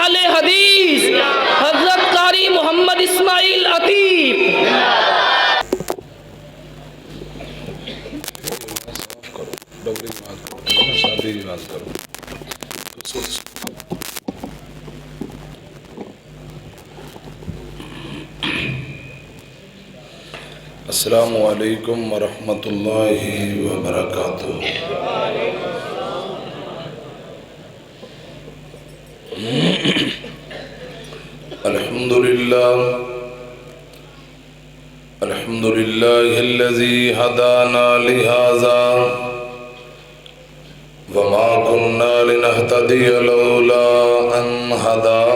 आले हदीस हजरत कारी मोहम्मद इस्माइल अतीब। अस्सलामु अलैकुम वरहमतुल्लाहि वबरकातुहू। अल्हम्दुलिल्लाहिल्लज़ी हदाना लिहाज़ा वमा कुन्ना लिनहतदिया लौला अन हदानल्लाह।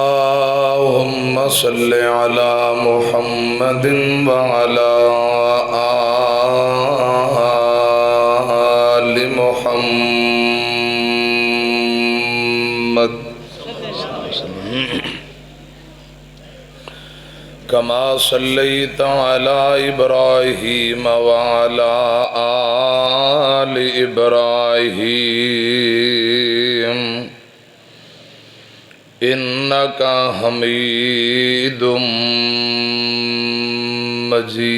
अल्लाहुम्मा सल्लि अला मुहम्मदिन व अला आलि मुहम्मद कमा सल्लैता अला इब्राहीम व अला आलि इब्राहीम इन्नका हमीदुम मजीद।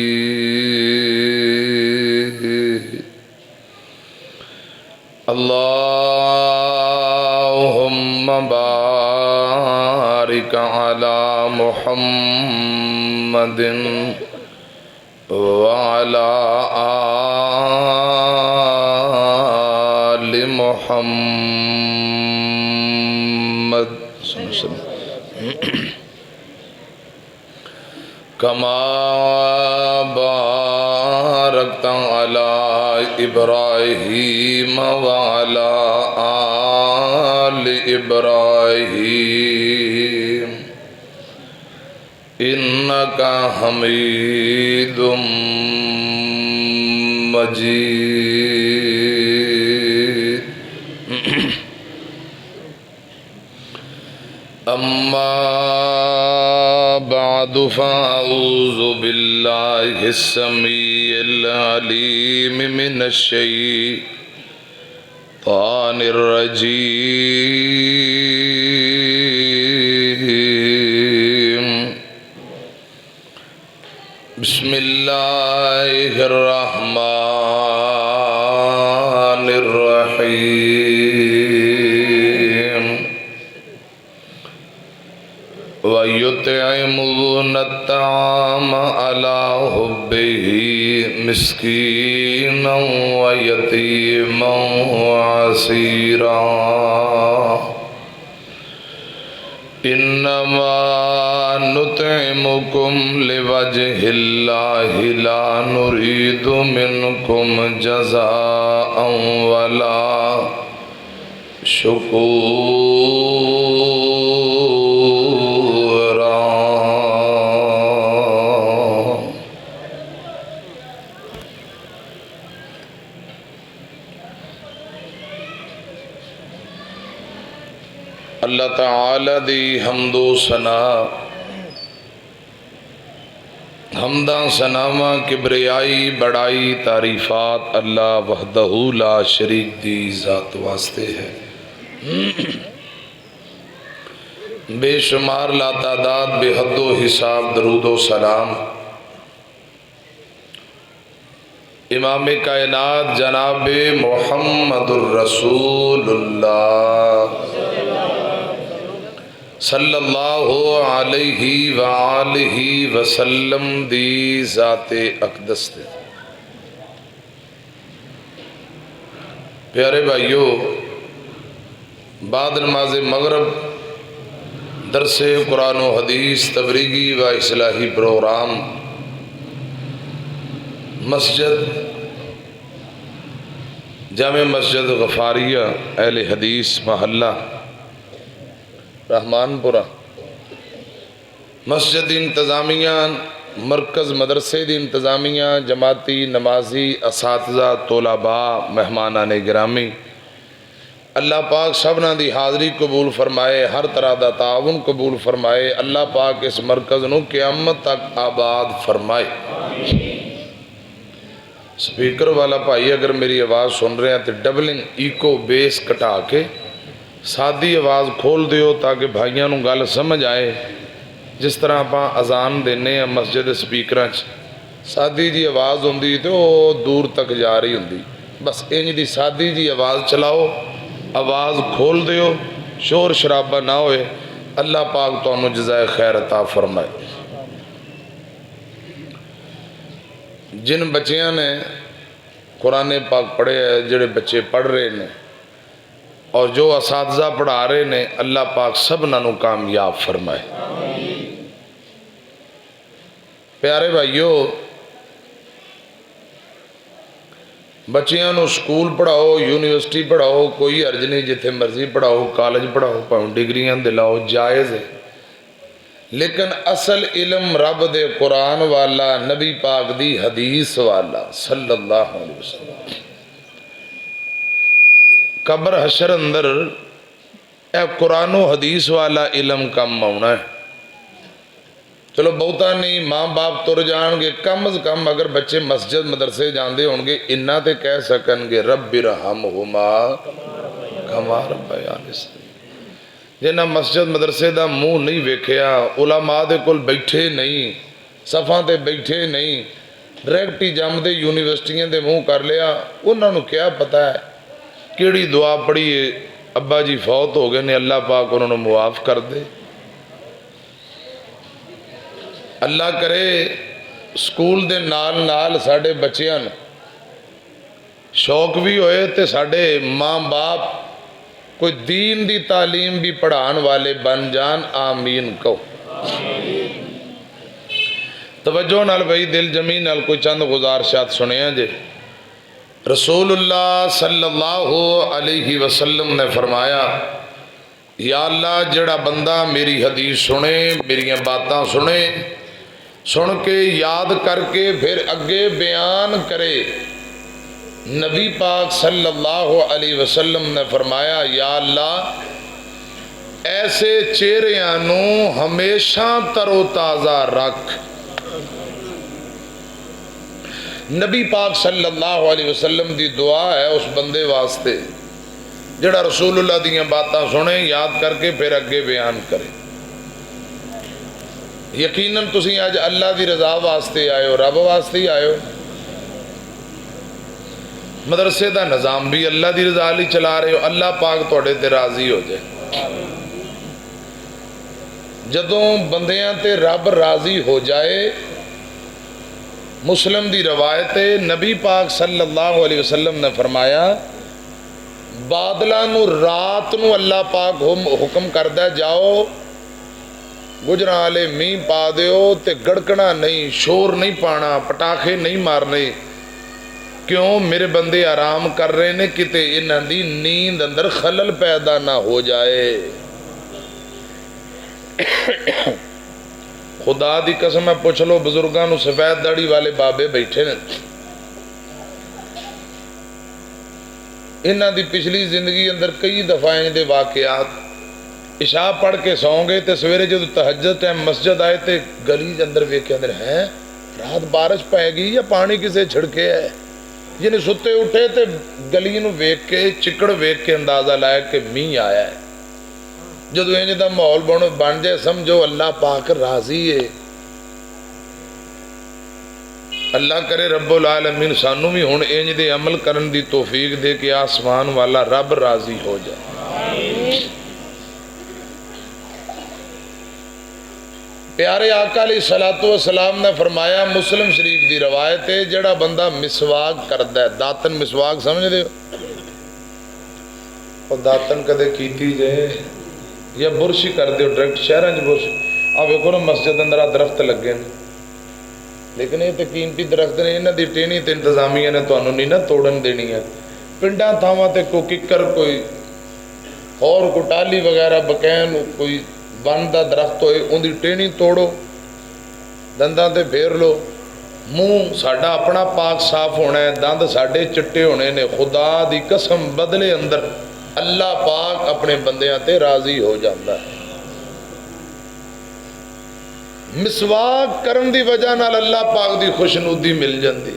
अल्लाहुम्मा बारिक अला मुहम्मदिन व अला आलि मुहम्मद कमा बारकता अला इब्राहीम व अला आलि इब्राहीम इन्नका हमीदुम मजीद। अम्मा बादु फ़अऊज़ु बिल्लाहि स्समीइल अलीम मिनश्शैतानिर रजीम। बिस्मिल्लाहिर रहमानिर रहीम। व युतइमून अत्ताम अला हुब्बिही मिस्कीनन व यतीमन व असीरा। इन्नमा नुतइमुकुम लिवजहिल्लाहि ला नुरीदु मिनकुम जज़ाअन वला शुकूरा। अल्लाह ताला दी हम्दो सना हमदा सनामा किबरियाई बड़ाई तारीफात अल्लाह वहदहू ला शरीक दी ज़ात वास्ते है। बेशुमार लातादाद बेहदो हिसाब दरूदो सलाम इमाम कायनात जनाब मुहम्मदुर रसूलुल्लाह सल्लल्लाहु अलैहि व आलिहि वसल्लम दी ज़ाते अक़दस दे। प्यारे भाइयों, बाद नमाज मगरब दरसे कुरान व हदीस तबलीगी व इस्लाही प्रोग्राम मस्जिद जामे मस्जिद गफारिया अहले हदीस महल्ला रहमानपुरा मस्जिद इंतज़ामिया मरकज़ मदरसे दी इंतज़ामिया जमाती नमाजी असातिज़ा तोलाबा मेहमानाने गिरामी अल्लाह पाक सबना दी हाज़री कबूल फरमाए, हर तरह का ताउन कबूल फरमाए। अल्लाह पाक इस मरकज़ नूं क़यामत तक आबाद फरमाए। स्पीकर वाला भाई अगर मेरी आवाज़ सुन रहे हैं तो डबलिंग ईको बेस घटा के सादी आवाज़ खोल दिओ ताकि भाइयों नूं गल समझ आए। जिस तरह आप अजान देने मस्जिद स्पीकर सादी जी आवाज़ होंदी तो दूर तक जा रही होंदी, बस इंज दी सादी जी आवाज़ चलाओ, आवाज़ खोल दिओ, शोर शराबा ना होए। अल्लाह पाक तुहानू जज़ाए खैर अता फरमाए। जिन बच्चियां ने कुरान पाक पढ़े है, जिहड़े बच्चे पढ़ रहे हैं और जो असातिज़ा पढ़ा रहे हैं, अल्लाह पाक सबना नू कामयाब फरमाए। प्यारे भाइयों, बच्चियां नू स्कूल पढ़ाओ, यूनिवर्सिटी पढ़ाओ, कोई अर्ज नहीं, जिथे मर्जी पढ़ाओ, कॉलेज पढ़ाओ, भावें डिग्रियां दिलाओ, जायज़ है। लेकिन असल इलम रब दे कुरान वाला, नबी पाक दी हदीस वाला सल्लल्लाहु अलैहि वसल्लम। कब्र हशर अंदर ए कुरानो हदीस वाला इलम कम आना है। चलो बहुता नहीं, माँ बाप तुर जाएंगे, कम अज कम अगर बच्चे मस्जिद मदरसे जाते होंगे इन्ना तो कह सकनगे रब्बि रहमहुमा कमा रब्बयानी सगीरा। जिन्हें मस्जिद मदरसे का मुँह नहीं वेख्या, उलमा दे कोल बैठे नहीं, सफ़ां ते बैठे नहीं, डायरैक्ट ही जमदे यूनिवर्सिटियां दे मुँह कर लिया, उन्होंने क्या पता है किहड़ी दुआ पढ़ी है। अब्बा जी फौत हो गए ने, अल्लाह पाक उन्होंने मुआफ़ कर दे। अल्लाह करे स्कूल दे नाल नाल साडे बच्चियां नूं शौक भी होए ते साडे माँ बाप कोई दीन दी तालीम भी पढ़ान वाले बन जान। आमीन कहो। तवज्जो नाल भाई, दिल जमी नाल कोई चंद गुजारिशात सुनिया जे। रसूलुल्लाह सल्लल्लाहु अलैहि वसल्लम ने फरमाया, या अल्लाह जड़ा बंदा मेरी हदीस सुने, मेरिया बातां सुने, सुन के याद करके फिर अगे बयान करे। नबी पाक सल्लल्लाहु अलैहि वसल्लम ने फरमाया, या अल्लाह ऐसे चेहरियां नूं हमेशा तरोताज़ा रख। नबी पाक सल्लल्लाहु अलैहि वसल्लम दी दुआ है उस बंदे वास्ते जड़ा रसूलुल्लाह दीयां बातां सुने, याद करके फिर अगे बयान करे। यकीनन तुसीं अज अल्लाह दी रज़ा वास्ते आए हो, रब वास्ते ही आए हो। मदरसे का निज़ाम भी अल्लाह दी रज़ा लई चला रहे हो, अल्लाह पाक तुहाडे ते राज़ी हो जाए। जदों बंदियां ते रब राज़ी हो जाए, मुस्लिम दी रवायत है, नबी पाक सल्लल्लाहु अलैहि वसल्लम ने फरमाया, बादलों नूं रात नूं अल्लाह पाक हुक्म करदा, जाओ गुजरां वाले मींह पा दिओ ते गड़कना नहीं, शोर नहीं पाना, पटाखे नहीं मारने। क्यों? मेरे बंदे आराम कर रहे ने, किते इन्हां दी नींद अंदर खलल पैदा ना हो जाए। खुदा दी कसम है, पुछ लो बुजुर्गों नूं, सफेद दाढ़ी वाले बाबे बैठे ने, इन्हां दी पिछली जिंदगी अंदर कई दफा इंज दे वाकयात। इशा पढ़ के सौ गए तो सवेरे जो तहज्जुद टाइम मस्जिद आए तो गली के अंदर वेखे अंदर है रात बारिश पैगी या पानी किसे छिड़के है। जिन्हें सुते उठे तो गली नूं वेख के, चिकड़ वेख के अंदाजा लाया कि मींह आया है। जो इंज दा माहौल बन जाए, समझो अल्लाह पाक राजी है। अल्लाह करे रब्बुल आलमीन सानू भी हुण इंज दे अमल करन दी तौफीक दे के आसमान वाला रब राजी हो जाए। प्यारे आका अलैहिस्सलातु वस्सलाम ने फरमाया, मुस्लिम शरीफ की रवायत है, जड़ा बंदा मिसवाक करदा है, दातन मिसवाक समझदे हो? और दातन कदे कीती जे या बुरश ही कर दो डायरैक्ट शहर च बुरश। आ वेखो ना मस्जिद अंदर दरख्त लगे ने, लेकिन ये तो कीमती दरख्त ने, इन्हां दी टेहनी ते इंतजामिया ने तुहानू नहीं ना तोड़न देनी है। पिंडां थावां ते कोई किकर, कोई और कोई टाली वगैरह बकैन, कोई वन का दरख्त होए उनकी टेहनी तोड़ो, दंदां ते फेर लो। मूँह साडा अपना पाक साफ होना है, दंद साडे चिट्टे होने ने। खुदा दी कसम बदले अंदर अल्लाह पाक अपने बंदियां ते राजी हो जाता है। मिसवाक करन दी वजह नाल अल्लाह पाक दी खुशनुदी मिल जाती।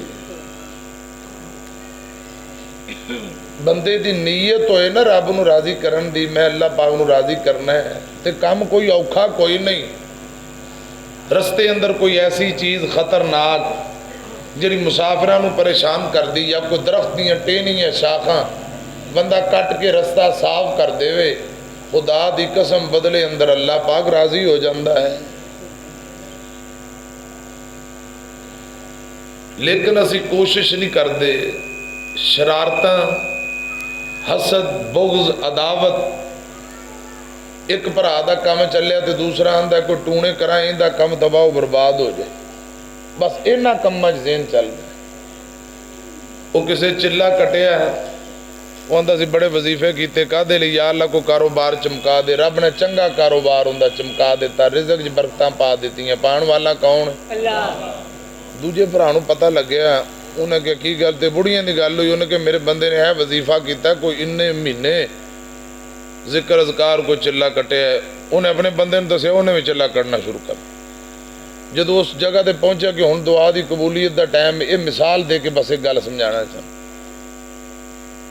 बंदे दी नीयत होए ना रब नूं राजी करन दी, मैं अल्लाह पाक नूं राजी करना है, ते काम कोई औखा कोई नहीं। रस्ते अंदर कोई ऐसी चीज़ खतरनाक जिहड़ी मुसाफिरां नूं परेशान कर दी, या कोई दरख्त दीयां टहनियां शाखां बंदा कट के रस्ता साफ कर देवे, खुदा दी कसम बदले अंदर अल्लाह पाक राजी हो जाता है। लेकिन असी कोशिश नहीं करते, शरारत, हसद, बुग़्ज़, अदावत। एक भरा का काम चलिया तो दूसरा आंदा कोई टूने करा, इनका काम तबाह बर्बाद हो जाए। बस इन्हां कामां च ज़हन चलदा। वो किसी चिल्ला कटिया है, वो आंदा सी बड़े वजीफे कीते कादे लई, या अल्लाह को कारोबार चमका दे। रब ने चंगा कारोबार उनका चमका दिता, रिज़क च बरकतां पा दित्तियां। पाण वाला कौन? अल्लाह। दूजे भरा नूं पता लग्या, उन्हें क्या की गल, तो बुढ़ियां की गल हुई। उन्हें कि मेरे बंदे ने यह वजीफा किया, कोई इन्ने महीने जिक्र अज़कार कोई चिल्ला कटिया। उन्हें अपने बंदे ने दसिया, उन्हें भी चिल्ला कटना शुरू कर। जो उस जगह पर पहुंचा कि हुण दुआ की कबूलीयत का टाइम, ये मिसाल दे के बस एक गल समझाना चाहता।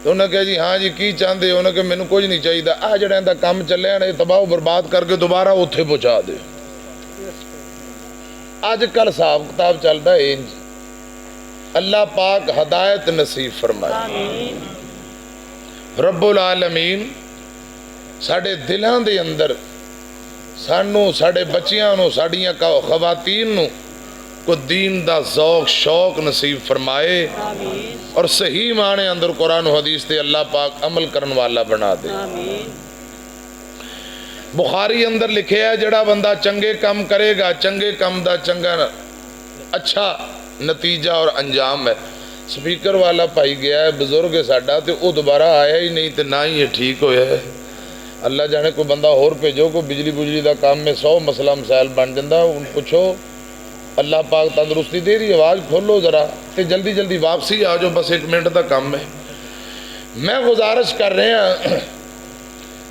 तो उन्हें कहा जी हाँ जी की चाहते? उन्हें कहा मैनू कुछ नहीं चाहिए, आ जड़ा इहदा काम चलिया ना, तबाह बर्बाद करके दोबारा उत्थे पहुँचा दे। अजकल हिसाब किताब चलता इंज। अल्लाह पाक हदायत नसीब फरमाए। रब्बुल आलमीन साडे दिलों के अंदर सानू, साडे बच्चियां नू, साडियां खवातीन नू को दीन दा ज़ौक़ शौक नसीब फरमाए, और सही माने अंदर कुरान हदीस ते अल्लाह पाक अमल करने वाला बना दे। बुखारी अंदर लिखे है, जड़ा बंदा चंगे काम करेगा, चंगे काम दा चंगा अच्छा नतीजा और अंजाम है। स्पीकर वाला भाई गया है, बुजुर्ग है साडा, तो वह दोबारा आया ही नहीं, तो ना ही ये ठीक होया है। अल्लाह जाने कोई बंदा होर भेजो, कोई बिजली बुजली का काम में 100 मसला मसाइल बन जाता। उन पुछो, अल्लाह पाक तंदुरुस्ती दे रही, आवाज़ खोलो जरा, तो जल्दी जल्दी वापसी आ जाओ, बस 1 मिनट का काम है। मैं गुजारिश कर रहा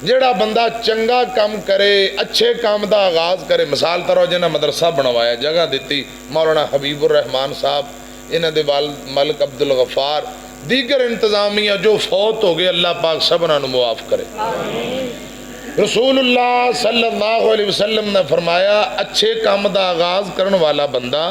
जेड़ा बंदा चंगा काम करे, अच्छे काम का आगाज़ करे। मिसाल तरह जिन्हें मदरसा बनवाया, जगह दी, मौलाना हबीबुर रहमान साहब, इन्हों के वाल मलिक अब्दुल गफ्फार, दीगर इंतजामिया जो फौत हो गए, अल्लाह पाक सबना मुआफ़ करे। रसूलुल्लाह सल्लल्लाहु अलैहि वसल्लम ने फरमाया, अच्छे काम का आगाज़ करने वाला बंदा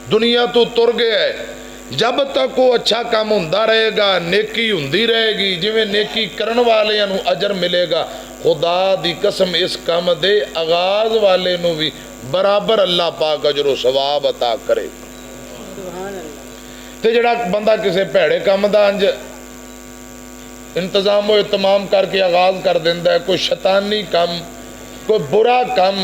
दुनिया तो तुर गया है। जब तक वो अच्छा काम होंदा रहेगा, नेकी होंदी रहेगी, जिवें नेकी करने वाले नूं अजर मिलेगा, खुदा दी कसम इस काम दे आगाज़ वाले नूं भी बराबर अल्लाह पाक अजर सवाब अता करे। ते जड़ा बंदा किसी भैड़े काम का अंज इंतजाम हो तमाम करके आगाज़ कर देंदा है, कोई शैतानी काम, कोई बुरा काम,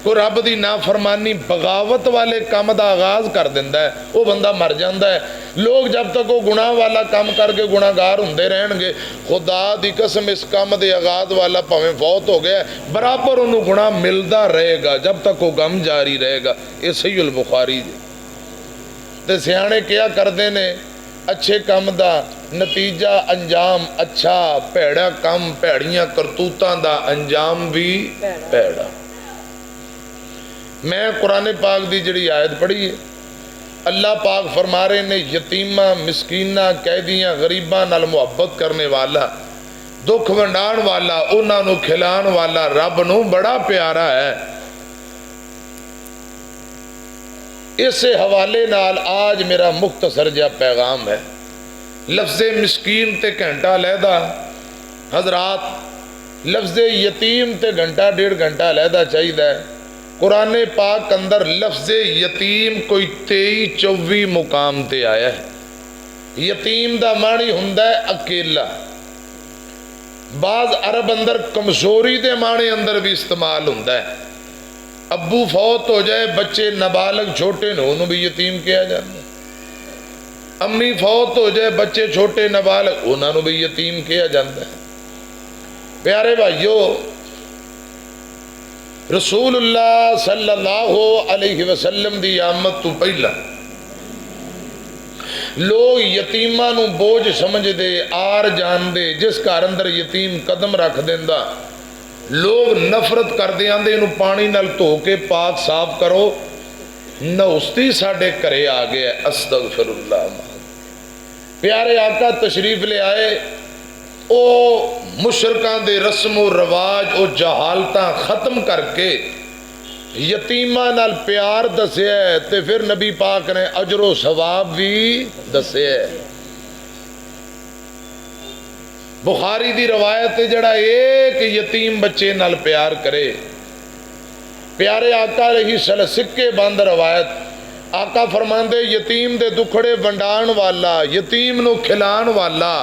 कोई रब की नाफरमानी बगावत वाले काम का आगाज़ कर देंदा है, वो बंदा मर जाता है। लोग जब तक वो गुनाह वाला काम करके गुनाहगार होंदे रहणगे, खुदा दी कसम इस काम के आगाज़ वाला भावें फौत हो गया, बराबर उन्होंने गुनाह मिलता रहेगा जब तक वो गम जारी रहेगा। ये सहीहुल बुखारी ते सियाणे क्या करते ने, अच्छे काम का नतीजा अंजाम अच्छा, भैड़ा काम भैड़ियां करतूतां दा अंजाम भी भैड़ा। मैं कुरान पाक की जिहड़ी आयत पढ़ी है, अल्लाह पाक फरमा रहे ने, यतीमा मिसकीना कैदियां गरीबां नाल मुहब्बत करने वाला, दुख वंडाण वाला, उन्होंने खिलाण वाला रब नूं बड़ा प्यारा है। इस हवाले नाल आज मेरा मुख्तसर जिहा पैगाम है। लफ्ज़े मिसकीन ते घंटा लहदा हजरात, लफ्ज़े यतीम ते घंटा 1.5 घंटा लहदा चाहिए। कुरान पाक अंदर लफ्ज़े यतीम कोई 23-24 मुकाम ते आया है। यतीम दा मानी हुंदा है अकेला। बाज़ अरब अंदर कमजोरी दे माने अंदर भी इस्तेमाल हुंदा है। अब्बू फौत हो जाए, बच्चे नाबालग छोटे ने, उन्होंने भी यतीम किया जाता। अम्मी फौत हो जाए, बच्चे छोटे नाबालग, उन्होंने भी यतीम किया जाता है। प्यारे भाइयों, रसूलुल्लाह सल्लल्लाहु अलैहि वसल्लम दी आमद तो पहला लोग यतीमां नूं बोझ समझदे, आर जानदे, जिस घर अंदर यतीम कदम रख देंदा लोग नफरत करदे, आंदे इनू पानी नाल धो के पाक साफ करो। नौस्ती साडे घरे आ गया। अस्तगफिरुल्लाह। प्यारे आका तशरीफ ले आए, ओ मुशरकां दे रस्मो रवाज, ओ जहालतां खत्म करके यतीमां नाल प्यार दसिया, ते फिर नबी पाक ने अजरो सवाब भी दसिया। बुखारी दी रवायत है, जड़ा एक यतीम बच्चे नाल प्यार करे, प्यारे आका रही सल सिक्के बंद रवायत। आका फरमांदे यतीम दे दुखड़े वंडाण वाला, यतीम नू खिलाण वाला,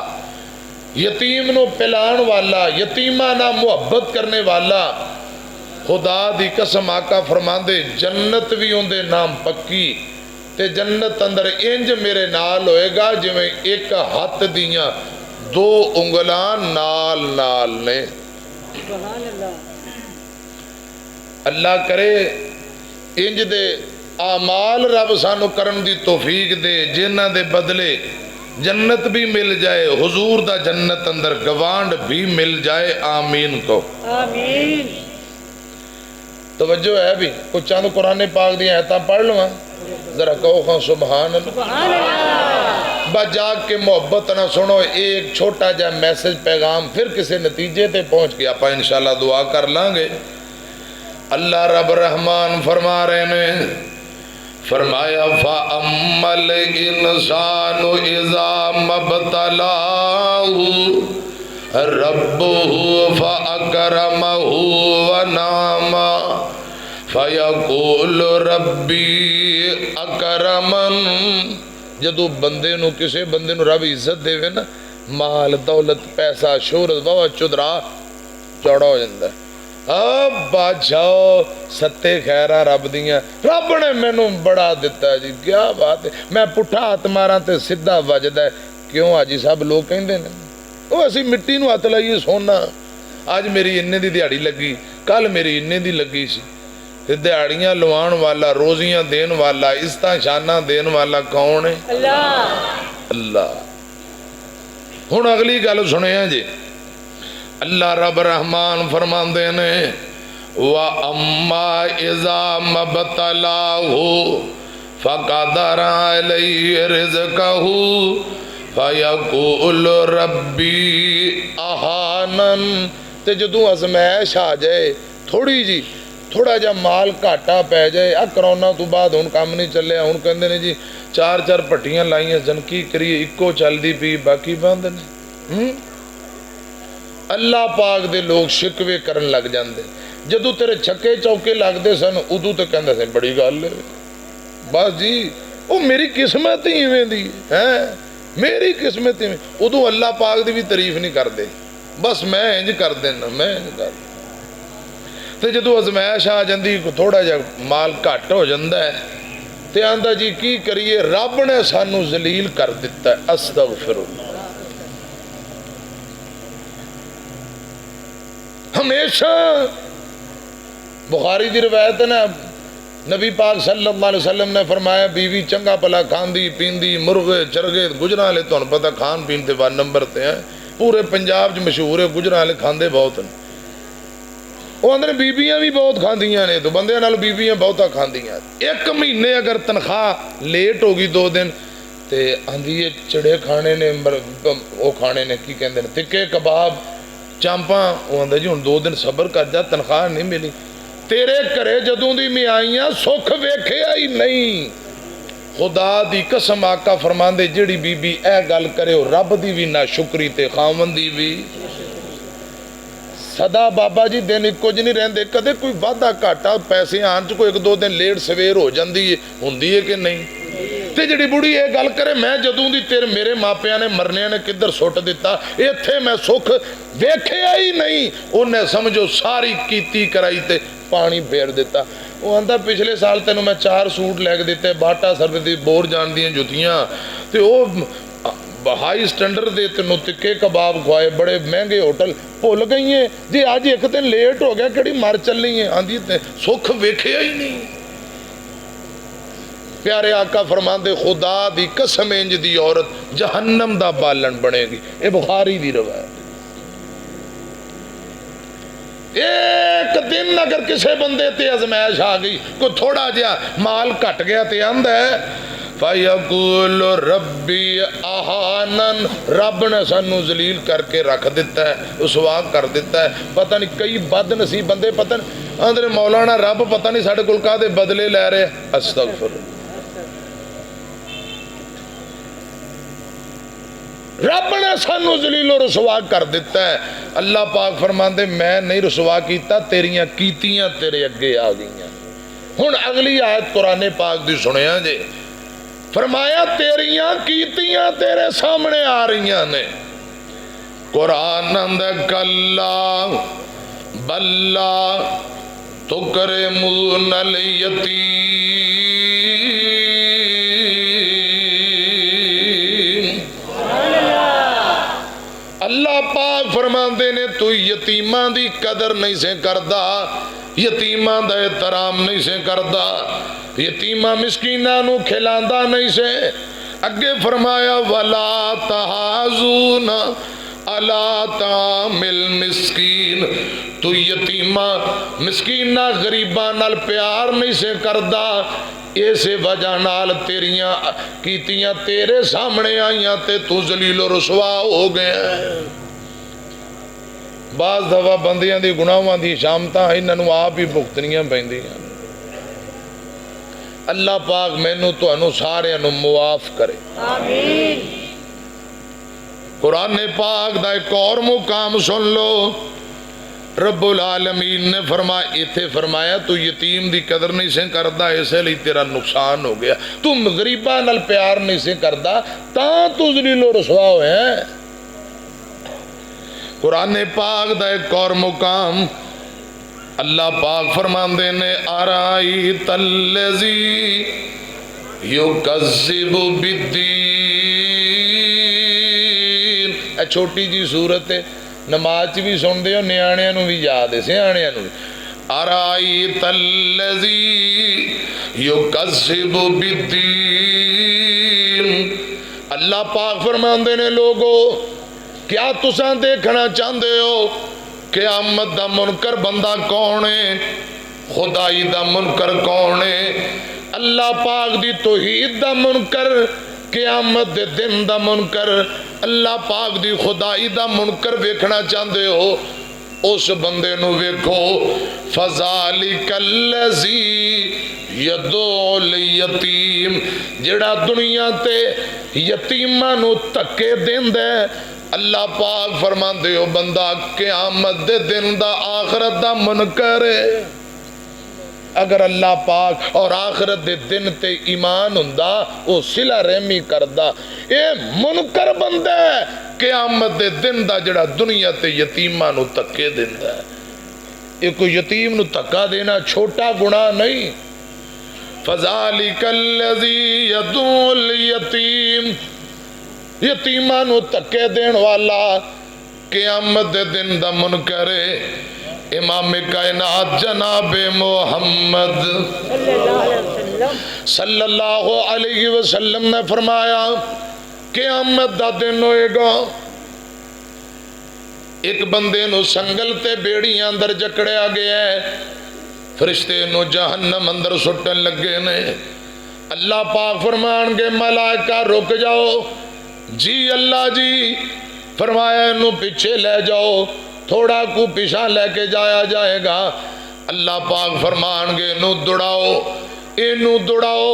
यतीम नू पिलाण वाला, यतीमा ना मुहब्बत करने वाला, खुदा दी कसम आका फरमांदे जन्नत भी उनदे नाम पक्की, ते जन्नत अंदर इंज मेरे नाल होएगा जिवें एक हथ दियां दो उंगलां नाल नाल ने। अल्लाह करे इंज दे आमाल रब सानू करन दी तौफीक दे, जिन्हां दे बदले जन्नत भी मिल जाए, हुजूर दा जन्नत अंदर गवांड भी मिल जाए। आमीन को आमीन। तवज्जो है भी कुछ चंद कुरान पाक दी आयतां पढ़ लवां, जरा कहो खां सुभान अल्लाह। बजाग के मोहब्बत ना सुनो, एक छोटा जा मैसेज पैगाम फिर किसी नतीजे ते पहुंच के आप इंशाल्लाह दुआ कर लांगे। अल्लाह रब रहमान फरमा रहे ने, फरमाया फअम्मल इंसानु इज़ा मब्तलाहु रब्बुहु फअकरमहु वनामा फयक़ूलु रब्बी अकरमन। जदों बंदे नूं किसी बंदे नूं रब इज्जत देवे ना, माल दौलत पैसा शोहरत वाह चुदरा चौड़ा हो जाता है। बादशाह सत्ते खैरा रब दियां, रब ने मैनू बड़ा दिता जी, क्या बात है। मैं पुठा हथ मारा तो सीधा वजदा है। क्यों हाजी साहब लोग कहते हैं वो असी मिट्टी नूं हथ लाइए सोना, अज मेरी इन्ने दी दिहाड़ी लगी, कल मेरी इन्ने दी लगी सी। ते दिहाड़ियां लवाण वाला, रोजियां देन वाला, इज्जतां शानां देन वाला कौन है? अल्लाह। अल्लाह। हुण अगली गल सुनिया जी, अल्लाह रब रहमान फरमांदे ने वा अम्मा इज़ा मब्तलाहु फ़क़दर अलैहि रिज़क़हु फयक़ूलु रब्बी अहानन। ते जदों अज़मैश आ जाए, थोड़ी जी थोड़ा जा माल घाटा पै जाए, आ करोना तो बाद हुण काम नहीं चलिया, हुण कहंदे ने जी चार चार भट्टियां लाइयां जनकी करिए, इक्को चलदी पई बाकी बंद ने। अल्लाह पाक दे लोग शिकवे करन लग जाते। जदों तेरे छक्के चौके लगते सन उदों तो कहते सन बड़ी गल है, बस जी वो मेरी किस्मत ही इवें दी है, मेरी किस्मत इवें। उदों अल्लाह पाक दी भी तारीफ नहीं करते, बस मैं इंज कर देना, मैं इंज कर। तो जदों अजमैश आ जाती, थोड़ा जा माल घट हो जाता है, तो आंदा जी की करिए, रब ने सानू जलील कर दिता है। अस्तगफिरुल्लाह। हमेशा बुखारी की रवायत है ना, नबी पाक सल्लल्लाहु अलैहि वसल्लम ने फरमाया बीवी चंगा भला खांदी पींदी, मुर्गे चरगे गुजरां वाले तुहानूं पता खान पीन ते 1 नंबर ते है, पूरे पंजाब च मशहूर है, गुजरां वाले खांदे बहुत ने। वो आंदे बीबियां भी बहुत खांदियां ने, तो बंदियां नाल बीबियां बहुता खांदियां। 1 महीने अगर तनख्वाह लेट हो गई 2 दिन, तो आंदी है चिड़े खाने ने, वो खाने ने की कहते हैं तिक्के कबाब चांपा। वो आंदा जी हुण 2 दिन सबर कर जा, तनख्वाह नहीं मिली। तेरे घरे जदों दी मैं आई हाँ सुख वेखिया ही नहीं। खुदा दी कसम आका फरमांदे जिहड़ी बीबी ए गल करे वो रब दी भी ना शुक्री ते खावन दी भी। सदा बाबा जी दिन इक्को जी नहीं रहिंदे, कदे कोई वाधा घाटा पैसे आन च कोई 1-2 दिन लेट सवेर हो जाती है, हुंदी है कि नहीं। ते जिहड़ी बुढ़ी ये गल करे मैं जदों दी तेरे मेरे मापिया ने मरनिया ने किधर सुट दिता, इत्थे मैं सुख वेखिया ही नहीं। उन्हें समझो सारी कीती कराई ते पानी फेर दिता। वो आंदा पिछले साल तेनों मैं 4 सूट लैके दिते, बाटा सर्विस दी बोर जान दी जुतियां, ते वो हाई स्टैंडर्ड दे तेनों तिक्के कबाब खुआए, बड़े महंगे होटल। भुल गई है जी अज 1 दिन लेट हो गया कि मर चली है, आंदी सुख वेखिया ही नहीं। प्यारे आका फरमांदे खुदा दी कसम इंज दी औरत जहन्नम दा बालन बनेगी। ये बुखारी दी रवायत। एक दिन अगर किसी बंदे ते अजमैश आ गई, कोई थोड़ा जिहा माल घट गया तो आंदा है फयकुल रब्बी आहानन, रब ने सानू जलील करके रख दिता है, रुसवा कर दिता है। पता नहीं कई बदनसीब बंदे पता नहीं आंदे मौलाना रब पता नहीं साडे कोल काहदे बदले लै रहे। अस्तगफिर, रब ने सानू जलीलो रुसवा कर दिता है। अल्लाह पाक फरमांदे मैं नहीं रुसवा कीता, तेरियां कीतियां तेरे अगे आ गईयां। हुण अगली आयत कुरान पाक दी सुनिया जे, फरमाया तेरियां कीतियां तेरे सामने आ रही ने। कुरान अंदर कल्ला बल्ला तुकरिमूनल यतीम। अल्लाह पाक फरमांदे ने तू यतीमां दी कदर नहीं से करदा, यतीमां दा एहतराम नहीं से करदा, यतीमा मिस्कीना नू खिलांदा नहीं से। अगे फरमाया वला तहाजुन अला तामिल मिस्कीन, तू यतीमा मिस्कीना गरीबा नाल प्यार नहीं से करदा, इसे वजह नाल तेरियां कीतियां तेरे सामने आईयां ते तू जलीलो रुसवा हो गया। बाज दफा बंदियां दी गुनाहां दी शामतां इन्हां नू आप ही भुगतनियां पैंदियां। अल्लाह पाक मैनू तुहानू सारियां नू मुआफ करे, आमीन। कुरान पाक दा एक और मुकाम सुन लो, रब्बुल आलमीन ने फरमाया, इथे फरमाया तू यतीम दी कदर नहीं से करदा, इसलिए तेरा नुकसान हो गया। तू गरीबा नाल प्यार नहीं से करदा तां तू जलीलो रुसवा होया। कुरान पाक दा एक और मुकाम अल्लाह पाक फरमांदे ने आराई तल्लज़ी युकज़्ज़िबु बिद्दीन। ए छोटी जी सूरत है, नमाज भी सुनते हो, न्याणियां नूं भी याद है, सियाणियां नूं भी। आराई तल्लज़ी युकज़्ज़िबु बिद्दीन। अल्लाह पाक फरमांदे ने लोगो क्या तुसां देखना चाहते हो क़यामत दा मुनकर बंदा कौन है, खुदाई दा मुनकर कौन है, अल्लाह पाक दी तौहीद दा मुनकर, क़यामत दे दिन दा मुनकर, अल्लाह पाक दी खुदाई दा मुनकर वेखना चाहते हो, उस बंदे नू वेखो फ़ज़ालिकल्लज़ी यदुल यतीम, जेड़ा दुनिया ते यतीमां नू धक्के देंदा है। अल्लाह पाक फरमांदे हो बंदा क़यामत दे दिन दा आखरत दा मुनकर है। अगर अल्लाह पाक और आखरत दे दिन ते ईमान हुंदा वो सिला रहमी करदा। ये मुनकर बंदा है क़यामत दे दिन दा जेड़ा दुनिया ते यतीमां नू धक्के दिंदा है। ये कोई यतीम नू धक्का देना छोटा गुनाह नहीं। फ़ज़ालिकल्लज़ी यदुल यतीम, यतीमां नू धक्के देण वाला क़यामत दे दिन दा मुनकर है। इमाम कायनात जनाबे मोहम्मद सल्लल्लाहु अलैहि वसल्लम ने फरमाया क़यामत दा दिन होएगा, एक बंदे नू संगल ते बेड़ियां अंदर जकड़िया गया है, फरिश्ते नू जहन्नम अंदर सुटन लगे ने। अल्लाह पाक फरमानगे मलाइका रुक जाओ जी, अल्लाह जी फरमाया इनू पीछे ले जाओ, थोड़ा को पिछा लेके जाया जाएगा। अल्लाह पाक फरमानगे इनू दौड़ाओ, इनू दौड़ाओ,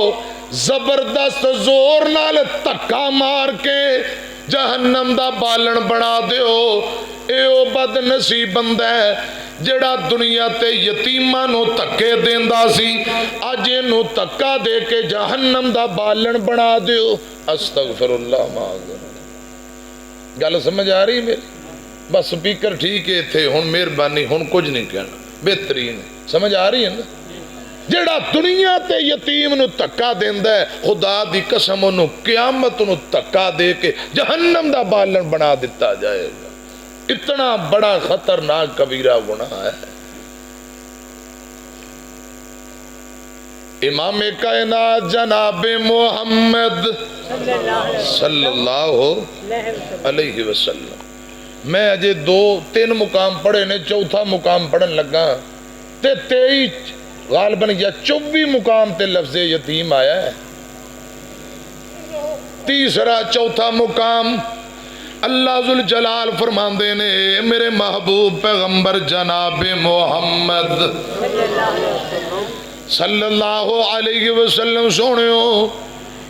जबरदस्त जोर नाल धक्का मार के जहन्नम दा बालन बना दिओ। ए ओ बदनसीब बंदा है जेड़ा दुनिया ते यतीमां नू धक्के देंदा सी, अज इनू धक्का दे के जहन्नम दा बालन बना दिओ। अस्तगफिरुल्लाह माज़। गल समझ आ रही मेरी? बस स्पीकर ठीक है इत्थे, हुण मेहरबानी, हुण कुछ नहीं कहना, बेहतरीन समझ आ रही है ना। जेड़ा दुनिया ते यतीम नू धक्का देंदा है, खुदा दी कसम ओनू क़यामत नू धक्का दे के जहन्नम दा बालन बना दिता जाएगा। इतना बड़ा खतरनाक कबीरा गुनाह है। इमाम कायनात जनाब मोहम्मद सल्लल्लाहु अलैहि वसल्लम। मैं अजे 2-3 मुकाम पढ़े ने, चौथा मुकाम पढ़न लगा ते 23 गालबन या 24 मुकाम ते लफ्ज़ यतीम आया है। तीसरा चौथा मुकाम अल्लाह जुल जलाल फरमांदे ने मेरे महबूब पैगंबर जनाब मोहम्मद सल्लल्लाहु अलैहि वसल्लम सोनियो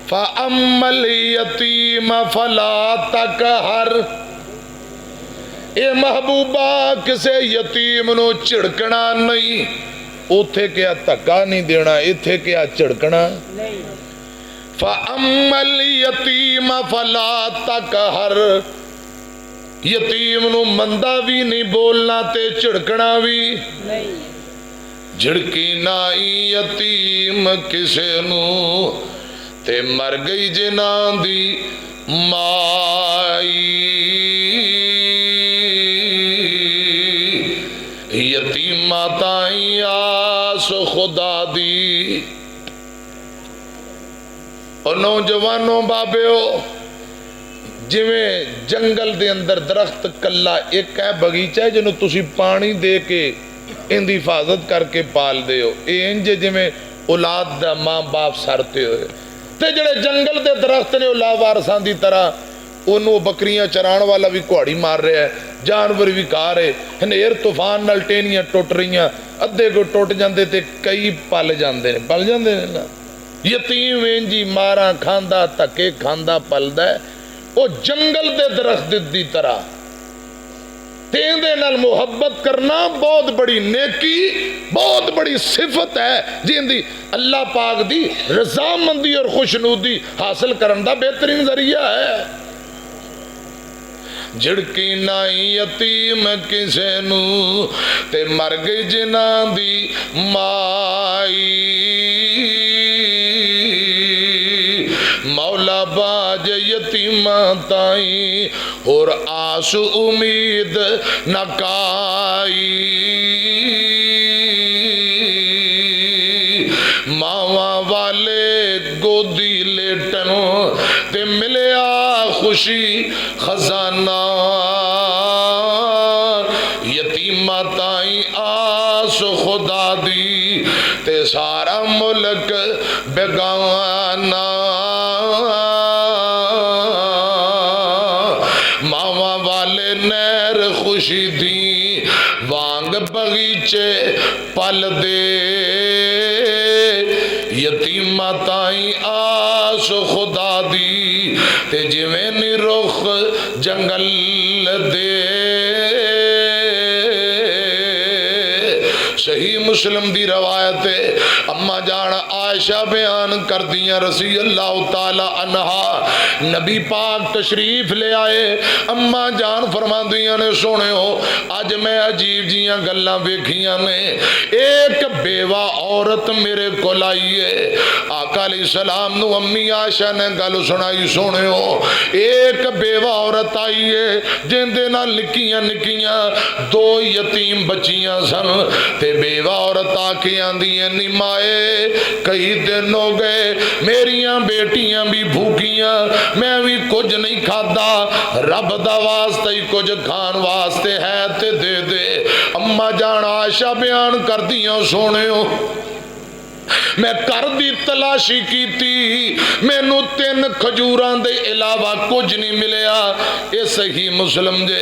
फअम्मल यतीम फला तकहर। ए महबूबा किसे यतीम नो झिड़कना नहीं, उथे क्या धक्का नहीं देना, इथे क्या झिड़कना नहीं। फअम्मल यतीम फला तकहर, यतीम नु मंदा भी नहीं बोलना ते झिड़कना भी नहीं। झिड़की नाई यतीम किसे नू ते मर गई जिन्हां दी माई। यतीमा ताई आस खुदा दी। और नौजवानों बाबेओ, जिवें जंगल दे अंदर दरख्त कला एक है बगीचा है जिन्हों तुसी पानी दे के इनकी हिफाजत करके पालते हो, इंज जिवें औलाद दा मां बाप सरते हो। ते जड़े जंगल दे दरख्त ने लावारसां दी तरह ओनू बकरियां चराण वाला भी कुहाड़ी मार रहा है, जानवर भी खा रहे, हनेर तूफान नाल टेनियां टुट रही, अद्धे को टुट जाते ते कई पल जाते हैं, पल जाते हैं ना। यतीम इंजी मारा खांदा धक्के खांदा पलदा है, वो जंगल दे दरख्त दी तरह। तेंदे नाल मुहब्बत करना बहुत बड़ी नेकी, बहुत बड़ी सिफत है जिंदी अल्लाह पाक दी रजामंदी और खुशनूदी हासिल करने का बेहतरीन जरिया है। झिड़की नाई यतीम किसे नू ते मर गई जिन्हां दी माई। मौला बाज यतीमा ताई और आस उम्मीद नकाई। मावा वाले गोदी लेटन ते मिलया खुशी खजाना। यतीमा ताई आस खुदा दी ते सारा मुल्क बेगाना। मावा वाले नहर खुशी दी वांग बगीचे पल दे। यतीमा ताई आस खुदा दी ते जिवें निरुख जंगल दे। सही मुस्लिम दी रवायत है, अम्मा जान आयशा बयान कर दिया रसी अल्लाह ताला अन्हा नबी पाक तशरीफ ले आए। अम्मा जान फरमांदियां ने सुनियो अज मैं अजीब जियां गल्लां वेखियां ने। एक बेवा औरत मेरे कोल आई है, आका अलैहिस्सलाम नु अम्मी आयशा ने गल सुनाई। सुनियो एक बेवा औरत आई है जिंदे नाल निक्कियां निक्कियां 2 यतीम बच्चियां सन ते बेवा औरत आके आंदी है नी माए कई दिन हो गए मेरिया बेटियां भी भूखियां, मैं भी कुछ नहीं खाता, रब दा वास्ता ही कुछ खान वास्ते है ते दे दे। अम्मा जान आयशा बयान कर दियां सोनियो मैं घर दी तलाशी की, मैनू 3 खजूरां दे इलावा कुछ नहीं मिलया। ये सही मुस्लिम जे।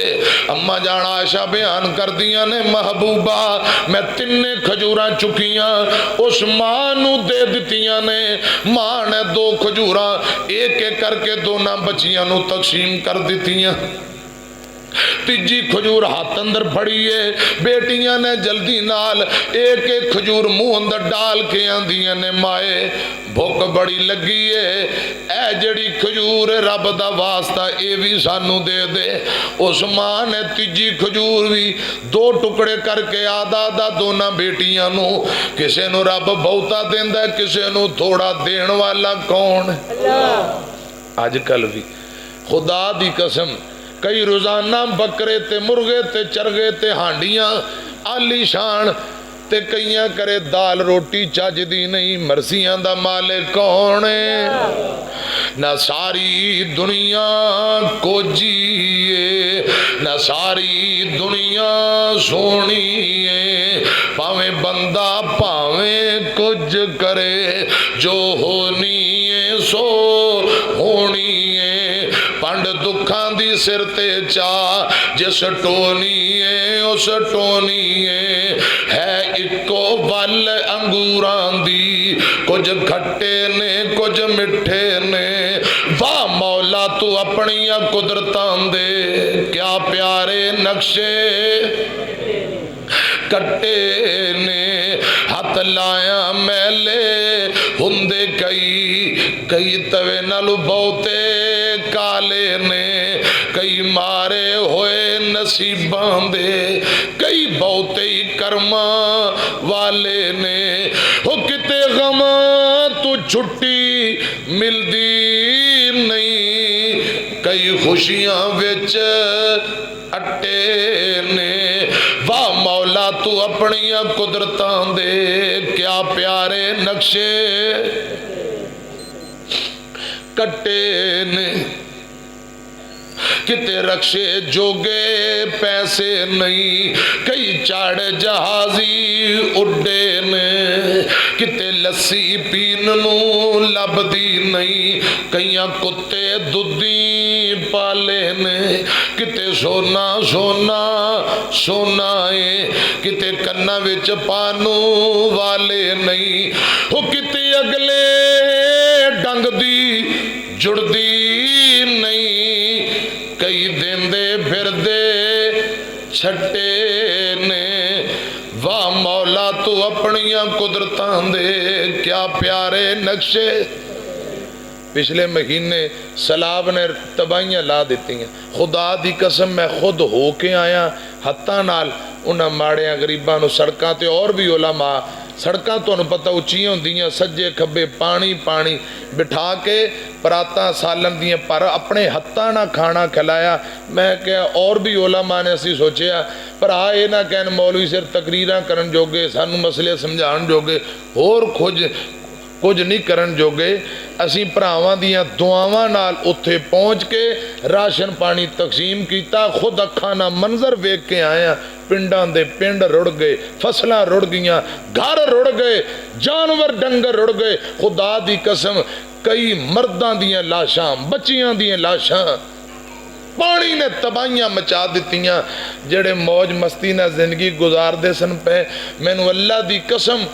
अम्मा जान आयशा बयान कर दिया ने महबूबा मैं 3 खजूरां चुकियां उस मां नू दे दितियां ने। मां ने 2 खजूरां एक एक करके दोनों बच्चियां नू तकसीम कर दितियां। तीजी खजूर हाथ अंदर फड़ी है, बेटियां ने जल्दी नाल एक एक खजूर मुंह अंदर डाल के आंदियां ने माए भुख बड़ी लगी है, ऐ जड़ी खजूर रब दा वास्ता ये भी सानू दे दे। उस मां ने तीजी खजूर भी 2 टुकड़े करके आधा आधा दोनों बेटियां नू। किसे नू रब बहुता देंदा, किसे नू थोड़ा देण वाला कौन? अजकल भी खुदा दी कसम कई रोजाना बकरे ते मुर्गे ते चरगे ते हांडियां आलीशान ते कईयां करे दाल रोटी चजदी नहीं। मर्जियां दा मालिक कौन है? ना सारी दुनिया कोजिए, ना सारी दुनिया सोनी है। भावें बंदा भावें कुछ करे, जो होनी है सो होनी है। पंड दुखां दी सिर ते चा, जिस टोनी है उस टोनी है इको बल अंगूरां दी। कुछ खट्टे ने कुछ मिठे ने, वाह मौला तू अपनिया कुदरतां दे क्या प्यारे नक्शे कट्टे ने। हथ लाया मैले हुंदे कई तवे नालू बहुते काले ने। कई मारे होए नसीबां दे, कई बहुते ही कर्मा वाले ने। हो किते गम तू छुट्टी मिलदी नहीं, कई खुशियां विच अट्टे ने। वाह मौला तू अपनिया कुदरतां दे क्या प्यारे नक्शे कट्टे ने। किते रक्षे जोगे पैसे नहीं, कई चढ़ जहाजी उड्डे ने। किते लस्सी पीन नू लभदी नहीं, कईयां कुत्ते दुधी पाले ने। किते सोना सोना सोना है, किते कन्ना विच पानू वाले नहीं। हो किते अगले डंग दी जुड़दी नहीं, कई देंदे फिरदे छट्टे ने। वाह मौला तू अपनिया कुदरतां दे क्या प्यारे नक्शे। पिछले महीने सैलाब ने तबाहियां ला दी। खुदा दी कसम मैं खुद हो के आया हत्थां नाल उन्हां माड़ियां गरीबां नूं सड़कां ते और भी उलमा सड़कां तुहानूं पता उच्चियां हुंदियां सज्जे खब्बे पानी पानी बिठा के परातां सालन दियां पर अपने हत्थां नाल खाना खिलाया। मैं क्या और भी उलमा ने असीं सोचिया भरा ये ना कहन मौलवी सिर तकरीरां करन जोगे सानूं मसले समझाउण जोगे होर कुछ नहीं करन जोगे। असीं भरावां दियां दुआवां नाल उत्थे पहुँच के राशन पानी तकसीम किया। खुद अखां नाल मंजर वेख के आया। पिंडां दे पिंड रुड़ गए, फसलां रुड़ गईयां, घर रुड़ गए, जानवर डंगर रुड़ गए। खुदा दी कसम कई मर्दां दियां लाशां बच्चियां दियां लाशां पानी ने तबाहियां मचा दित्तियां। जेड़े मौज मस्ती नाल जिंदगी गुजारदे सन पे, मैनूं अल्लाह दी कसम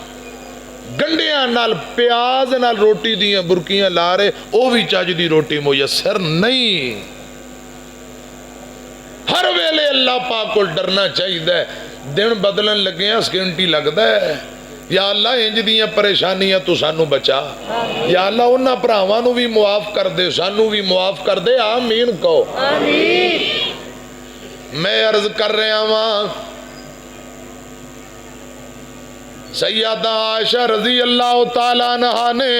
गंढियां नाल प्याज नाल रोटी दियां बुरकियां ला रहे, वो भी चज दी रोटी मुयसर नहीं। हर वेले अल्लाह पाक को डरना चाहिए। दिन बदलन लगे सकिंटी लगता है या अल्लाह इंज दियां परेशानियां तू सानू बचा। या अल्लाह उन्हां भरावां नूं भी मुआफ कर दे, सानू भी मुआफ कर दे। आमीन कहो। मैं अर्ज कर रहा वां सैयदा आयशा रजी अल्लाह तआला अन्हा ने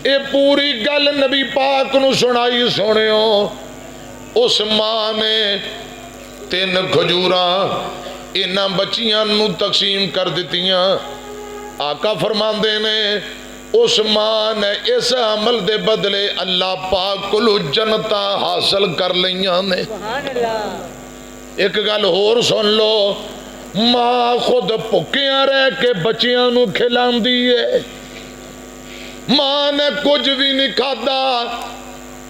ये पूरी गल नबी पाक नूं सुनाई। सुनियो उस मां ने 3 खजूरां इन्हां बच्चियां नूं तकसीम कर दित्तियां। आका फरमांदे ने उस मां ने इस अमल दे बदले अल्लाह पाक कोलों जन्नतां हासिल कर लईयां ने। एक गल होर सुन लो, मां खुद भुखियां रह के बच्चियां नूं खिलांदी है। मां ने कुछ भी नहीं खादा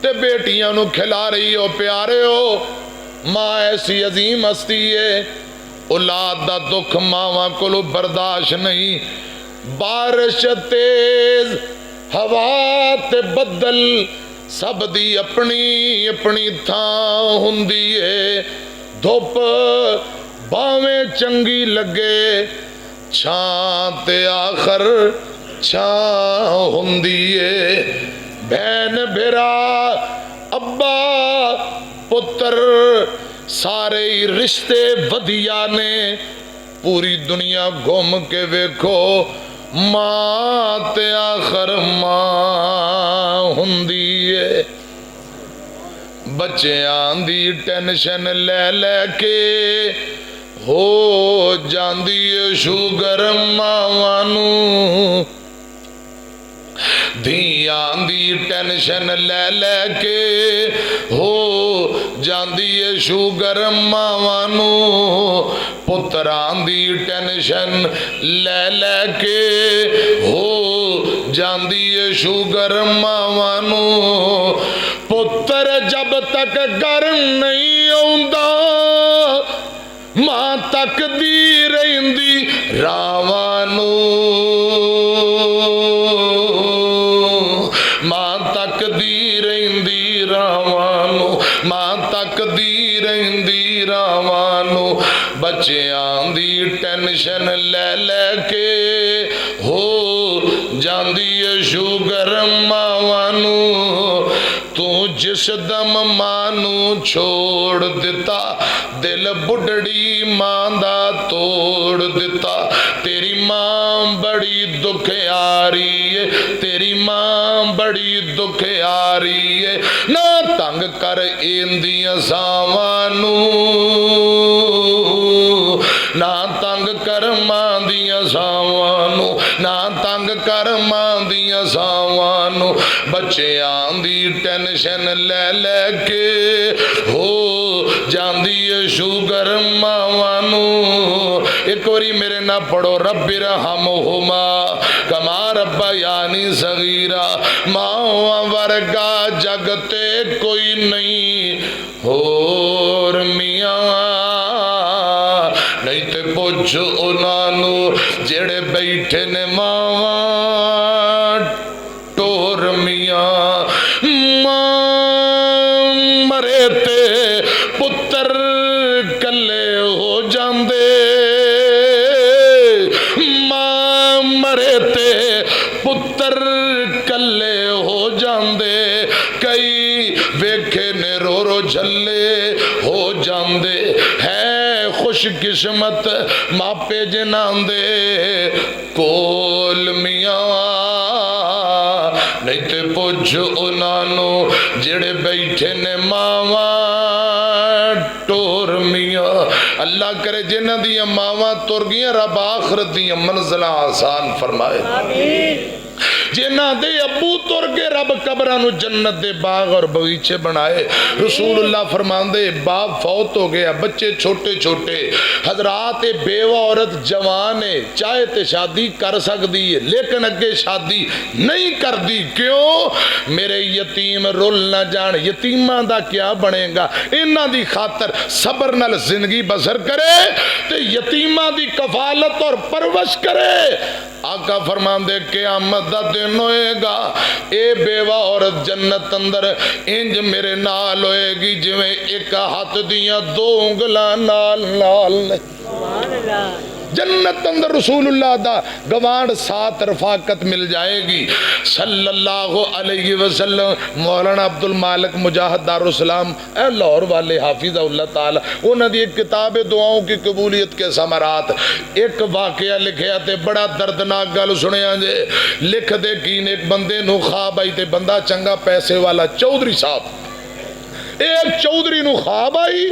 ते बेटियां नूं खिला रही हो। प्यारे हो मां ऐसी अजीम हस्ती है, औलाद दा दुख मावां कोलों बर्दाश्त नहीं। बारिश तेज हवा ते बदल सब दी अपनी अपनी थां हुंदी है। धुप भावें चंगी लगे छां ते आखर छां हुंदी है। भैन भेरा अब्बा पुत्र सारे ही रिश्ते वधिया ने। पूरी दुनिया घूम के वेखो मां ते आखर मां हुंदी है। बच्चियां दी टेंशन ले ले के हो ਜਾਂਦੀ ਏ ਸ਼ੂਗਰ ਮਾਵਾਂ ਨੂੰ ਧੀਆਂ ਦੀ ਟੈਨਸ਼ਨ ਲੈ ਲੈ ਕੇ ਹੋ ਜਾਂਦੀ ਏ ਸ਼ੂਗਰ ਮਾਵਾਂ ਨੂੰ ਪੁੱਤਰਾਂ ਦੀ ਟੈਨਸ਼ਨ ਲੈ ਲੈ ਕੇ ਹੋ ਜਾਂਦੀ ਏ ਸ਼ੂਗਰ ਮਾਵਾਂ ਨੂੰ ਪੁੱਤਰ ਜਬ ਤੱਕ ਘਰ ਨਹੀਂ ਆਉਂਦਾ ਮਾਂ ਤੱਕਦੀ ਰਹਿੰਦੀ ਰਾਵਾਂ ਨੂੰ ਮਾਂ ਤੱਕਦੀ ਰਹਿੰਦੀ ਰਾਵਾਂ ਨੂੰ ਮਾਂ ਤੱਕਦੀ ਰਹਿੰਦੀ ਰਾਵਾਂ ਨੂੰ ਬੱਚਿਆਂ ਦੀ ਟੈਨਸ਼ਨ ਲੈ ਲੈ ਕੇ ਹੋ ਜਾਂਦੀ ਏ ਸ਼ੂਗਰ ਮਾਵਾਂ ਨੂੰ ਤੂੰ ਜਿਸ ਦਮ ਮਾਂ ਨੂੰ ਛੋੜ ਦਿੱਤਾ ਦਿਲ ਬੁੱਢੜੀ ਮਾਂ ਦਾ ਤੋੜ ਦਿੱਤਾ ਤੇਰੀ ਮਾਂ ਬੜੀ ਦੁਖਿਆਰੀ ਏ ਤੇਰੀ ਮਾਂ ਬੜੀ ਦੁਖਿਆਰੀ ਏ ਨਾ ਤੰਗ ਕਰ ਇਹਦੀਆਂ ਸਾਵਾਂ ਨੂੰ ਨਾ ਤੰਗ ਕਰ ਮਾਂ ਦੀਆਂ ਸਾਵਾਂ ਨੂੰ ਨਾ ਤੰਗ ਕਰ ਮਾਂ ਦੀਆਂ ਸਾਵਾਂ ਨੂੰ ਬੱਚਿਆਂ ਦੀ ਟੈਨਸ਼ਨ ਲੈ ਲੈ ਕੇ ਹੋ ਜਾਂਦੀ ਏ ਸ਼ੂਗਰ ਮਾਵਾਂ ਨੂੰ ਇੱਕ ਵਾਰੀ ਮੇਰੇ ਨਾਲ ਪੜੋ ਰੱਬਿ ਰਹਮਹੁਮਾ ਕਮਾ ਰੱਬਯਾਨੀ ਸਗੀਰਾ ਮਾਵਾਂ ਵਰਗਾ ਜਗ ਤੇ ਕੋਈ ਨਹੀਂ ਹੋਰ ਮੀਆਂ ਨਹੀਂ ਤੇ ਪੁੱਛ ਉਹਨਾਂ ਨੂੰ ਜਿਹੜੇ ਬੈਠੇ ਨੇ ਮਾਵਾਂ ਟੋਰ ਮੀਆਂ ਮਾਂ ਮਰੇ ਤੇ ਪੁੱਤਰ ਕੱਲੇ ਹੋ ਜਾਂਦੇ ਮਾਂ ਮਰੇ ਤੇ ਪੁੱਤਰ ਕੱਲੇ ਹੋ ਜਾਂਦੇ ਕਈ ਵੇਖੇ ਨੇ ਰੋ ਰੋ ਝੱਲੇ ਹੋ ਜਾਂਦੇ ਹੈ खुशकिस्मत मापे जिन्हां दे कोल मियां नहीं ते पुछ उन्हां नू जेड़े बैठे ने मावां टोर मियां अल्लाह करे जिन्हां दियां मावां तुर गईयां रब आखिरत दियां मंजिलां आसान फरमाए आमीन जिन्हां दे अबू तुर के रब कब्रां नू जन्नत दे बाग और बगीचे बनाए रसूलुल्लाह फरमांदे बाप फौत हो गया बच्चे छोटे छोटे हजरात बेवा औरत जवान है चाहे ते शादी कर सकती है लेकिन अगे शादी नहीं करती क्यों मेरे यतीम रुल ना जान यतीमां दा क्या बनेगा इन्हां दी खातर सबर नाल जिंदगी बसर करे ते यतीमां दी कफालत और परवरिश करे आका फरमांदे क़यामत दा दिन होएगा ए बेवा औरत जन्नत अंदर इंज मेरे नाल होएगी जिवें एक हाथ दियां दो उंगलां नाल नाल सुभान अल्लाह जन्नत अंदर रसूलुल्लाह दा गवांड साथ रफाकत मिल जाएगी सल्लल्लाहु अलैहि वसल्लम मौलाना अब्दुल मालिक मुजाहिद दारुस्सलाम ए लाहौर वाले हाफिज़हुल्लाह ताला उन्हां दी एक किताब है दुआओं की कबूलियत के समरात एक वाकया लिखिया ते बड़ा दर्दनाक गल सुनिया जे लिख दे की ने एक बंदे नू ख्वाब आई ते बंदा चंगा पैसे वाला चौधरी साहब एक चौधरी नू ख्वाब आई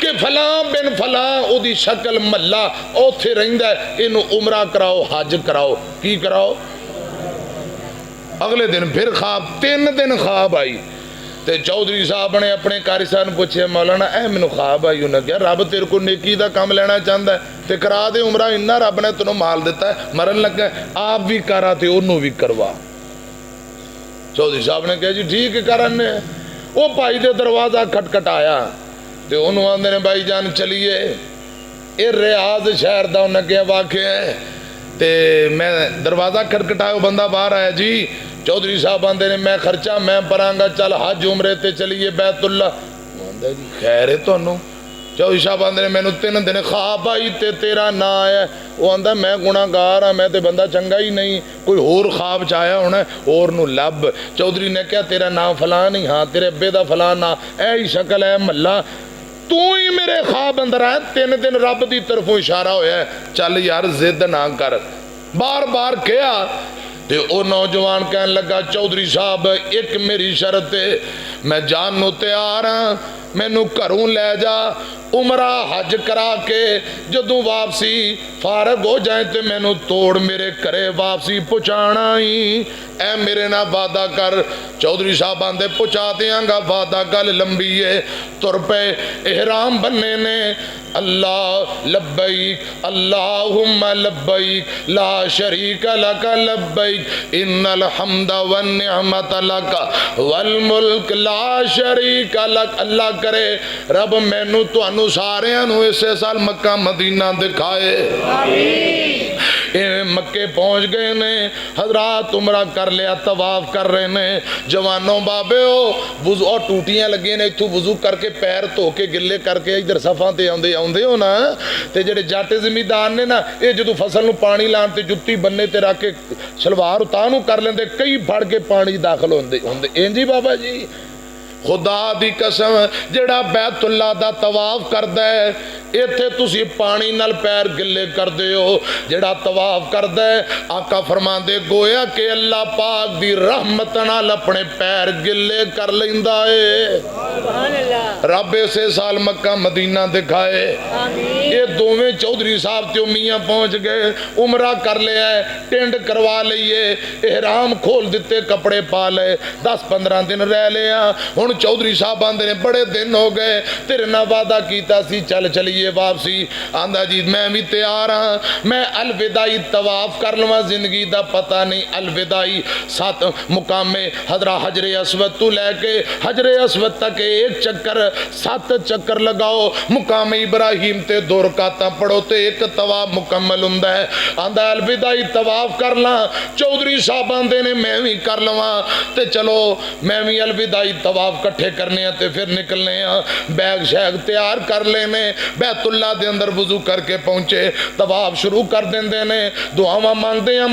कि फलां बिन फलां ओदी शक्ल महला ओथे रहिंदा इनू उमरा कराओ हज कराओ की कराओ अगले दिन फिर ख्वाब 3 दिन ख्वाब आई ते चौधरी साहब ने अपने कारी साहब ने पूछे मौलाना ऐ मैनू ख्वाब आई उन्हें कहा रब तेरे को नेकी दा काम लेना चाहता है ते करा दे उमरा इन्ना रब ने तेनों माल दिता है मरन लगा आप भी करा ते ओनू भी करवा चौधरी साहब ने कहा जी ठीक है करने वो भाई दे दरवाजा खटखटाया ते उन्होंने आंदे ने भाई जान चलिए ये रियाज शहर का उन्हें क्या वाकया है ते मैं दरवाजा खटखटाया बंदा बाहर आया जी चौधरी साहब आंदे ने मैं खर्चा मैं भरांगा चल हज उमरे ते चलिए बैतुल्ला आंदा जी खैर है तुहानू चौधरी साहब आंदे ने मैनू 3 दिन ख्वाब आई ते तेरा ना आया वो आंदा मैं गुनाहगार हाँ मैं तो बंदा चंगा ही नहीं कोई होर ख्वाब च आया होना होर नू लब चौधरी ने कहा तेरा नाम फलां नहीं हाँ तेरे अब्बे दा फलां ना ऐ ही शक्ल है महला तू ही मेरे ख्वाब अंदर आया 3 दिन रब की तरफों इशारा होया चल यार जिद ना कर बार बार कहा ते ओ नौजवान कहन लगा चौधरी साहब एक मेरी शर्त है मैं जान नू तैयार हाँ मैनू घरों लै जा, उमरा हज करा के जदों वापसी फारग हो जाए तो मैनू तोड़ मेरे घरे वापसी पहुँचाना ही। ऐ मेरे ना वादा कर। चौधरी साहब आंदे पहुँचा देंगा, वादा गल लंबी है। तुर पे एहराम बन्ने ने, अल्लाह लब्बैक अल्लाहुम्मा लब्बैक ला शरीक लक लब्बैक इन्नल हम्दा वन निअमत लक वल मुल्क ला शरीक लक। अल्लाह करे रब मैनू तुहानू सारियां नू इसे साल मक्का मदीना दिखाए। मक्के पहुंच गए ने, हजरात उमरा कर लिया, तवाफ कर रहे ने। जवानों बाबे और टूटियां लगे ने, इथों वजू करके पैर धो के गिले करके इधर सफा ते आउंदे आउंदे हो ना, ते जेडे जट जमींदार ने ना, ये जो फसल नू पानी लाण ते जुत्ती बन्ने ते रख के सलवार उतां नू कर लेंदे, कई फड़ के पानी दाखल होंदे होंदे। इंजी बाबा जी खुदा दी कसम, जेड़ा बैतुल्ला दा तवाफ करदा है, इत्थे तुसी पानी नाल पैर गिले करदे हो। जेड़ा तवाफ करदा है, आका फरमांदे गोया कि अल्लाह पाक दी रहमत नाल अपने पैर गिले कर लैंदा है। रब इसे साल मक्का मदीना दिखाए। ये दोवें चौधरी साहब ते मियां पहुंच गए, उमरा कर लिया, टिंड करवा लईए, एहराम खोल दिते, कपड़े पा ले, 10-15 दिन रह लिया। हुण चौधरी साहब आंदे ने बड़े दिन हो गए, तेरे नाल वादा कीता सी, चल चलिए वापसी। आंदा जी मैं भी तैयार हाँ, मैं अलविदाई तवाफ कर लवां, जिंदगी दा पता नहीं। अलविदाई 7 मुकामे हजरा हजरे अस्वद तू लैके हजरे अस्वद तक एक चक्कर, 7 चक्कर लगाओ। मुकामे इब्राहिम ते 2 रकातां पढ़ो ते एक तवाफ मुकम्मल हुंदा है। आंदा अलविदाई तवाफ कर ला। चौधरी साहब आंदे ने मैं भी कर लवां, ते चलो मैं भी अलविदाई तवाफ कट्ठे करने ते फिर निकलने। बैग शैग तैयार कर लेने, बैतुल्ला दे अंदर वजू करके पहुंचे, तवाफ शुरू कर देंदे ने, दुआवां मांगदे हैं।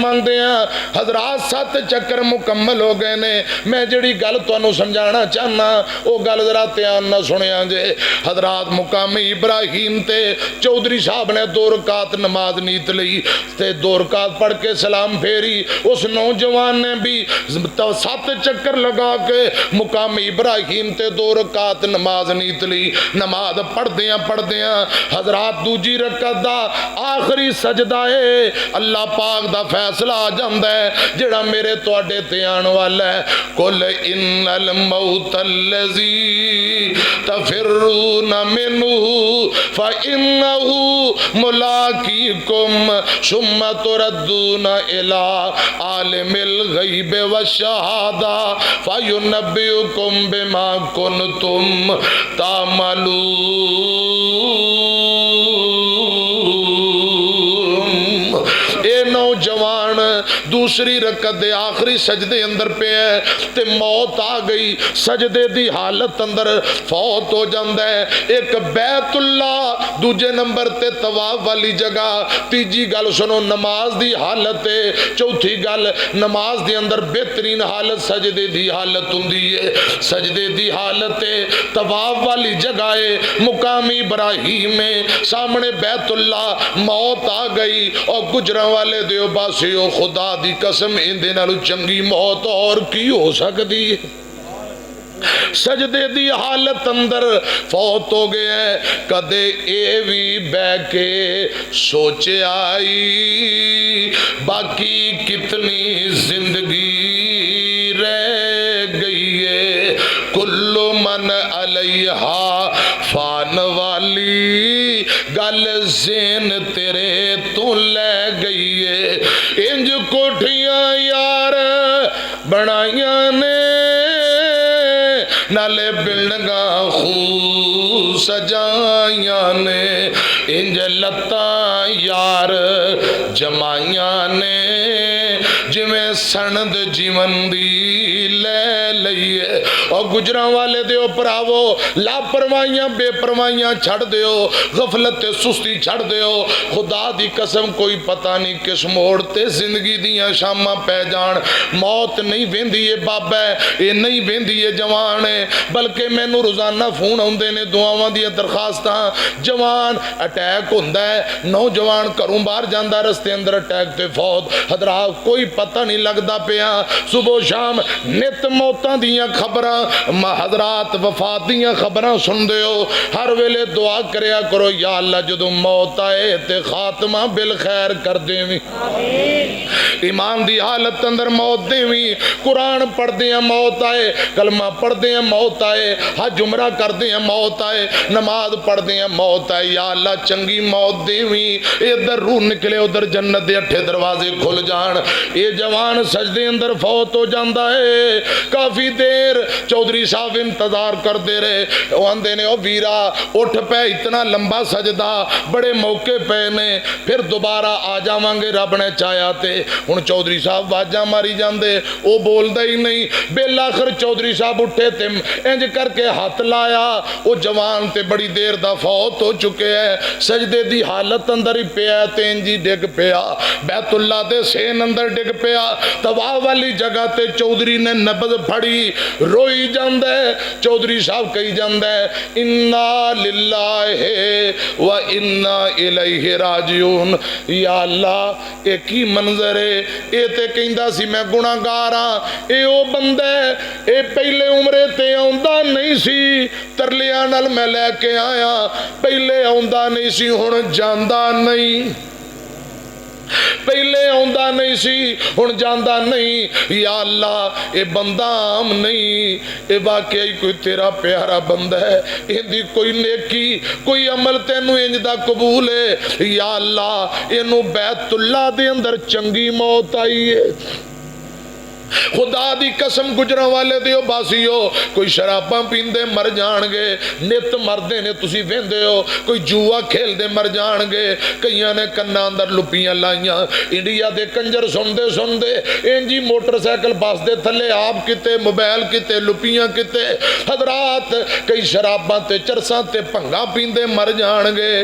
हजरात 7 चक्कर मुकम्मल हो गए ने। मैं जिहड़ी गल तुहानू समझाना चाहना वो गल जरा ध्यान ना सुनिया जे। हजरात मुकामी इब्राहिम ते चौधरी साहब ने 2 रकात नमाज नीत लई ते 2 रकात पढ़ के सलाम फेरी। उस नौजवान ने भी 7 चक्कर लगा के मुकामी इब्राहिम ते 2 रकात नमाज नीत ली। नमाज पढ़दियां हजरात दूजी रकत दा आखिरी सजदा है, अल्लाह पाक दा फैसला आ जांदा है जेड़ा मेरे तुहाडे ते आने वाला है। कुल इन्नल मौतल्लज़ी तफिर्रून मिन्हु फ़इन्नहु मुलाक़ीकुम सुम्मा तुरद्दून इला आलिमिल ग़ैबि वश्शहादा फ़युनब्बिउकुम बिमा कुन्तुम तामलून। नौजवान दूसरी रकत दे आखिरी सजदे अंदर पे है ते मौत आ गई। सजदे दी हालत अंदर फौत हो जाता है। एक बैतुल्ला, दूजे नंबर ते तवाफ वाली जगह। तीजी गल सुनो, नमाज दी हालत है। चौथी गल, नमाज दे अंदर बेहतरीन हालत सजदे दी हालत हुंदी है। सजदे दी हालत है, तवाफ वाली जगह है, मुकामी इब्राहिम में सामने बैतुल्ला। मौत आ गई और गुजरा वाले दियो बासियो, खुदा दी कसम इंदे नालों चंगी मौत और की हो सकती है। सजदे दी हालत अंदर फौत हो गया है। कदे ए भी बह के सोचे आई बाकी कितनी जिंदगी रह गई है। कुल्लु मन अलैहा फान वाली गल ज़ेन तेरे तू ले गई है। इंज कोठियां यार बनाइया ने, नाले बिल्डिंगा खूब सजाइया ने। इंज लत्ता यार जमाइया ने, जिमें सनद जीवन दी ले लईए। और गुजरा वाले दियो भरावो, लापरवाहियां बेपरवाहियां छड़ दियो, गफलत सुस्ती छड़ दियो। खुदा दी कसम कोई पता नहीं किस मोड़ ते जिंदगी दियां शामां पै जान। मौत नहीं वेंदी है बाबा, ये नहीं वेंदी है जवान है, बल्कि मैनू रोजाना फोन आउंदे ने, दुआवां दी दरखास्तां। जवान अटैक हुंदा है, नौजवान घरों बाहर जांदा, रस्ते अंदर अटैक ते फौत। हजरात कोई पता नहीं लगता पिया। सुबह शाम नित मौतां दियां खबरां, हज़रात वफात दियां खबरां सुनदे हो। हर वेले दुआ करया करो, या अल्लाह जदों मौत आए ते खात्मा बिल खैर कर देवीं, ईमान दी हालत अंदर मौत देवीं। कुरान पढ़दे मौत आए, कलमा पढ़दे मौत आए, हज उमरा करदे मौत आए, नमाज पढ़दे मौत आए। या अल्लाह चंगी मौत देवीं। इधर रूह निकले उधर जन्नत दे अठे दरवाजे खुल जान। ये जवान सजदे अंदर फौत हो जाता है। काफी देर चौधरी साहब इंतजार करते रहे। वो आंदे ने, ओ वीरा उठ पै, इतना लंबा सजदा, बड़े मौके पे ने, फिर दोबारा आ जावांगे रब ने चाया ते। हुण चौधरी साहब आवाज़ां मारी जांदे, वो बोलदा ही नहीं। बिल आखिर चौधरी साहब उठे ते इंज करके हाथ लाया। वो जवान ते बड़ी देर दा फौत हो चुके है, सजदे दी हालत अंदर ही पिया ते इंज ही डिग पिया, बैतुल्ला दे सेन अंदर डिग पिया। तवा वाली जगह ते चौधरी ने नबज फड़ी, रोई जांदा है। चौधरी साहब कही जांदा है, इन्ना लिल्लाहि व इन्ना इलैहि राजिऊन। या अल्लाह ये की मंजर है। ये ते कहंदा सी मैं गुनाहगार हां। ये ओ बंदा है, ये पहले उमरे ते आउंदा नहीं सी, तरलियां नाल मैं लैके आया। पहले आउंदा नहीं सी, हुण जांदा नहीं। पहले आउंदा नहीं सी, हुण जांदा नहीं। या अल्लाह ये बंदा आम नहीं, ये वाकई कोई तेरा प्यारा बंदा है। इहदी कोई नेकी कोई अमल तेनू इंज दा कबूल है। या अल्लाह इनू बैतुल्ला दे अंदर चंगी मौत आई है। खुदा दी कसम गुजरां वाले दियो बासियो, कोई शराबां पींदे मर जाणगे, नित मरदे ने तुसी वेंदे हो। कोई जुआ खेलदे मर जाणगे, कईयां ने कन्नां अंदर लुपियां लाइयां। इंडिया दे कंजर सुनदे सुनदे इंजी मोटरसाइकिल बस दे थल्ले आप किते, मोबाइल किते, लुपियां किते। हजरात कई शराबां ते चरसां ते भंगा पींदे मर जाणगे।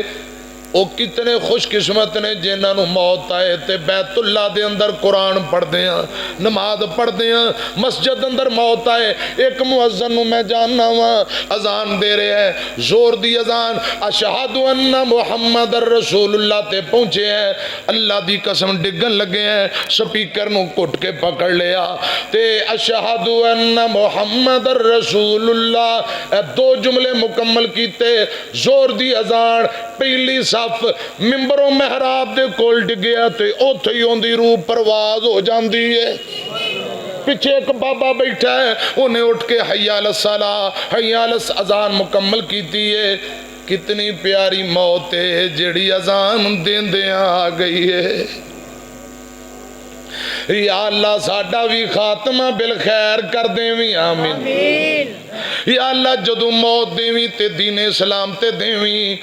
वो कितने खुशकिस्मत ने जिन्होंने मौत आए ते बैतुल्ला दे अंदर कुरान पढ़ते हैं, नमाज पढ़ते हैं। मस्जिद अंदर मौत आए, एक मुअज्जिन नूं मैं जानना वा, अजान दे रहा है, जोर दी अजान, अशहदु अन्ना मुहम्मदर रसूलुल्लाह ते पहुंचे हैं। अल्लाह दी कसम डिगन लगे हैं, स्पीकर नूं घुट के पकड़ लिया ते अशहदु अन्ना मुहम्मदर रसूलुल्लाह दो जुमले मुकम्मल कीते। जोर दी अजान, पहली मिंबरों महराब दे कोल डिगया ते उत्थे ही उहदी रूह परवाज हो जाती है। पिछे एक बाबा बैठा है, उन्हें उठ के हय्या अलस सलाह, हय्या अलस अजान मुकम्मल कीती है। कितनी प्यारी मौत है जिहड़ी अजान देंदियां आ गई है। या अल्लाह साडा भी खात्मा बिल खैर कर देवी, आमीन। या अल्लाह जदों मौत देवी ते दीन इस्लाम ते देवी।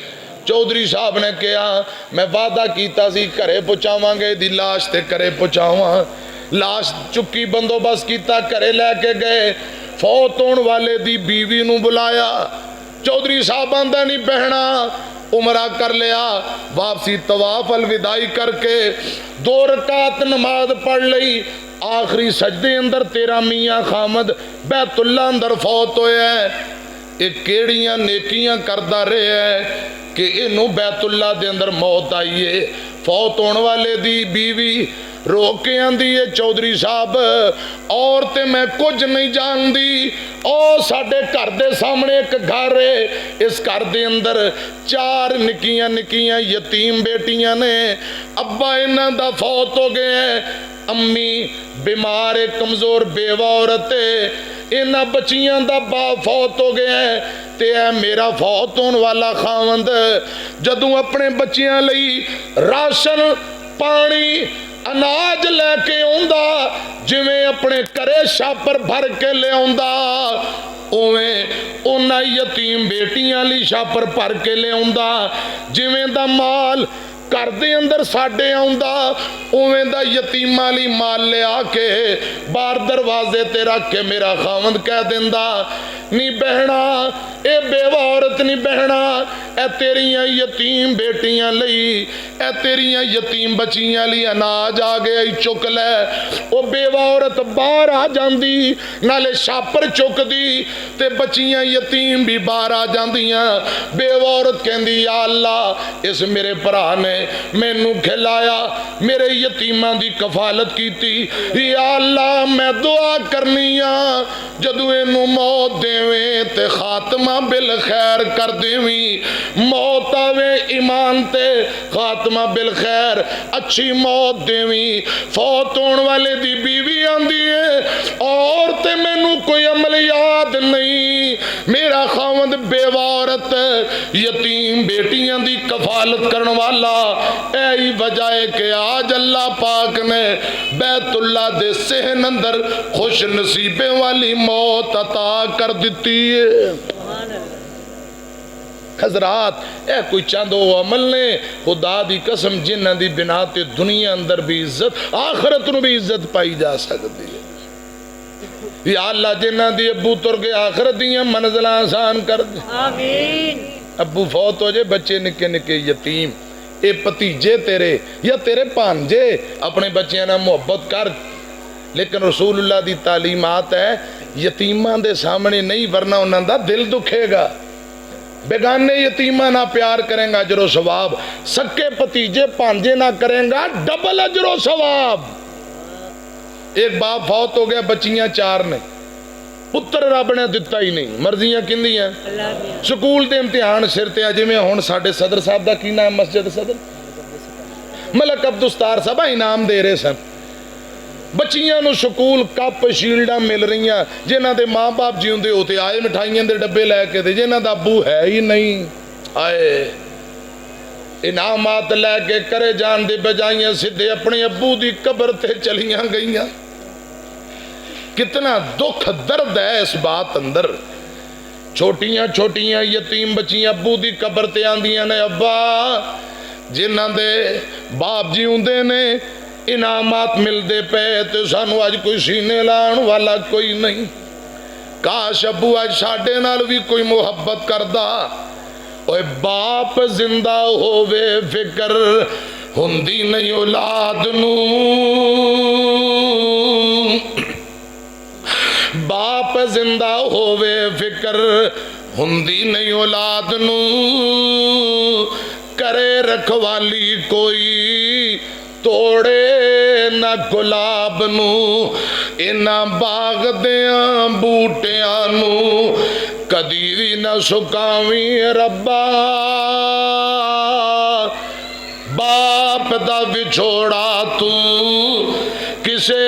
चौधरी साहब ने कहा, मैं वादा किया सी घरे पहुँचावांगे, दी लाश ते घरे पहुँचावा। लाश चुकी, बंदोबस्त किया, घरे लैके गए। फौत होने वाले दी बीवी नूं बुलाया। चौधरी साहब आंदा नहीं बहना, उमरा कर लिया। वापसी तवाफ अलविदाई करके 2 रकात नमाज पढ़ लई। आखिरी सजदे अंदर तेरा मियाँ खामद बैतुल्ला अंदर फौत होया है। ये केड़ियां नेकियां करदा रहा है कि इनू बैतुल्ला दे अंदर मौत आई है। फौत होने वाले दी बीवी रो के आंदी है, चौधरी साहब और ते मैं कुछ नहीं जानती। ओ साडे घर दे सामने एक घर है, इस घर दे अंदर 4 निक्कियां निक्कियां यतीम बेटियां ने। अब्बा इन्हां दा फौत हो गया है, अम्मी बीमार है, कमजोर बेवा औरत है। इन्हां बच्चियां दा बाप फौत हो गया है ते मेरा फौत होने वाला खावंद जदों अपने बच्चियां लई राशन पानी अनाज लैके आउंदा, जिवें अपने घरे छापर भर के ले आउंदा, उवें उन्हां यतीम बेटियां लई छापर भर के ले आउंदा। जिवें दा माल घर दे अंदर साडे आउंदा, उवें दा यतीमां लई माल लिया के बाहर दरवाजे ते रख के मेरा खावंद कह दिंदा, नी बहना, ए बेवा औरत नी बहना, ए तेरियां यतीम बेटियां लई, ए तेरियां यतीम बच्चियां लई अनाज आ गया, चुक लै। ओ बेवा औरत बाहर आ जांदी, नाले छापर चुकदी ते बच्चियां यतीम भी बाहर आ जांदियां। बेवा औरत कहंदी या अल्लाह, इस मेरे भरा ने मैनू खिलाया, मेरे यतीमां दी कफालत कीती, या अल्लाह मैं दुआ करनी आ जदों इनू मौत देवें ते खात्मा बिल खैर कर देवीं। मौत आवे ईमान ते खात्मा बिल खैर, अच्छी मौत देवीं। फौत होने वाले दी बीवी आंदी है और ते मैनू कोई अमल याद नहीं, मेरा खावंद बेवा औरत यतीम बेटियां दी कफालत करने वाला। यही वजह है कि आज अल्लाह पाक ने बैतुल्ला दे सहन अंदर खुश नसीबे वाली मौत अता कर दी है। हजरात, ए कोई चंद वो अमल ने खुदा दी कसम जिन्हां दी बिना ते दुनिया अंदर भी इज्जत, आखिरत नूं भी इज्जत पाई जा सकती है। या अल्लाह जिन्हां दी अब्बू तुर गए आखिरत दियां मंजिलां आसान कर दे, आमीन। अब्बू फौत हो जाए, बच्चे निके निके यतीम, ए भतीजे तेरे या तेरे भांजे, अपने बच्चों नाल मुहब्बत कर। लेकिन रसूलुल्लाह दी तालीमात है यतीमां दे सामने नहीं, वरना उन्हां दा दिल दुखेगा। बेगाने यतीमा ना प्यार करेगा अजरो सवाब, सक्के भतीजे भांजे ना करेगा डबल अजरो सवाब। एक बाप फौत हो गया, बच्चियां 4 ने, पुत्र रब ने दिता ही नहीं, मर्जियां किंदियां, स्कूल के इम्तिहान सिर ते। जिवें हुण साडे सदर साहब दा की नाम, मस्जिद सदर मलक अब्दुस्तार साहब इनाम दे रहे सन बच्चियां नूं, स्कूल कप शील्डां मिल रही, जिन्हां दे माँ बाप जीउंदे होते आए मिठाइयां दे डब्बे लैके, जिन्हां दा अब्बू है ही नहीं आए इनामात लैके करे जान दे बजाइयां सीधे अपने अब्बू दी कबर ते चलियां गईयां। कितना दुख दर्द है इस बात अंदर। छोटियां छोटियां यतीम बच्चियां अब्बू दी कबर ते आंदियां ने, अब्बा जिन्हां दे बाप जीउंदे ने इनामात मिलते पे तो सानू अज कोई सीने लाने वाला कोई नहीं। काश अब्बू अज साडे नाल भी कोई मुहब्बत करदा। ओए बाप जिंदा होवे फिकर हुंदी नहीं औलाद नू, बाप जिंदा होवे फिकर हुंदी नहीं औलाद नू, करे रखवाली कोई तोड़े ना गुलाब नू, इना बाग दियां बूटियां नू कदी भी ना सुकावी रब्बा। बाप दा विछोड़ा तू किसे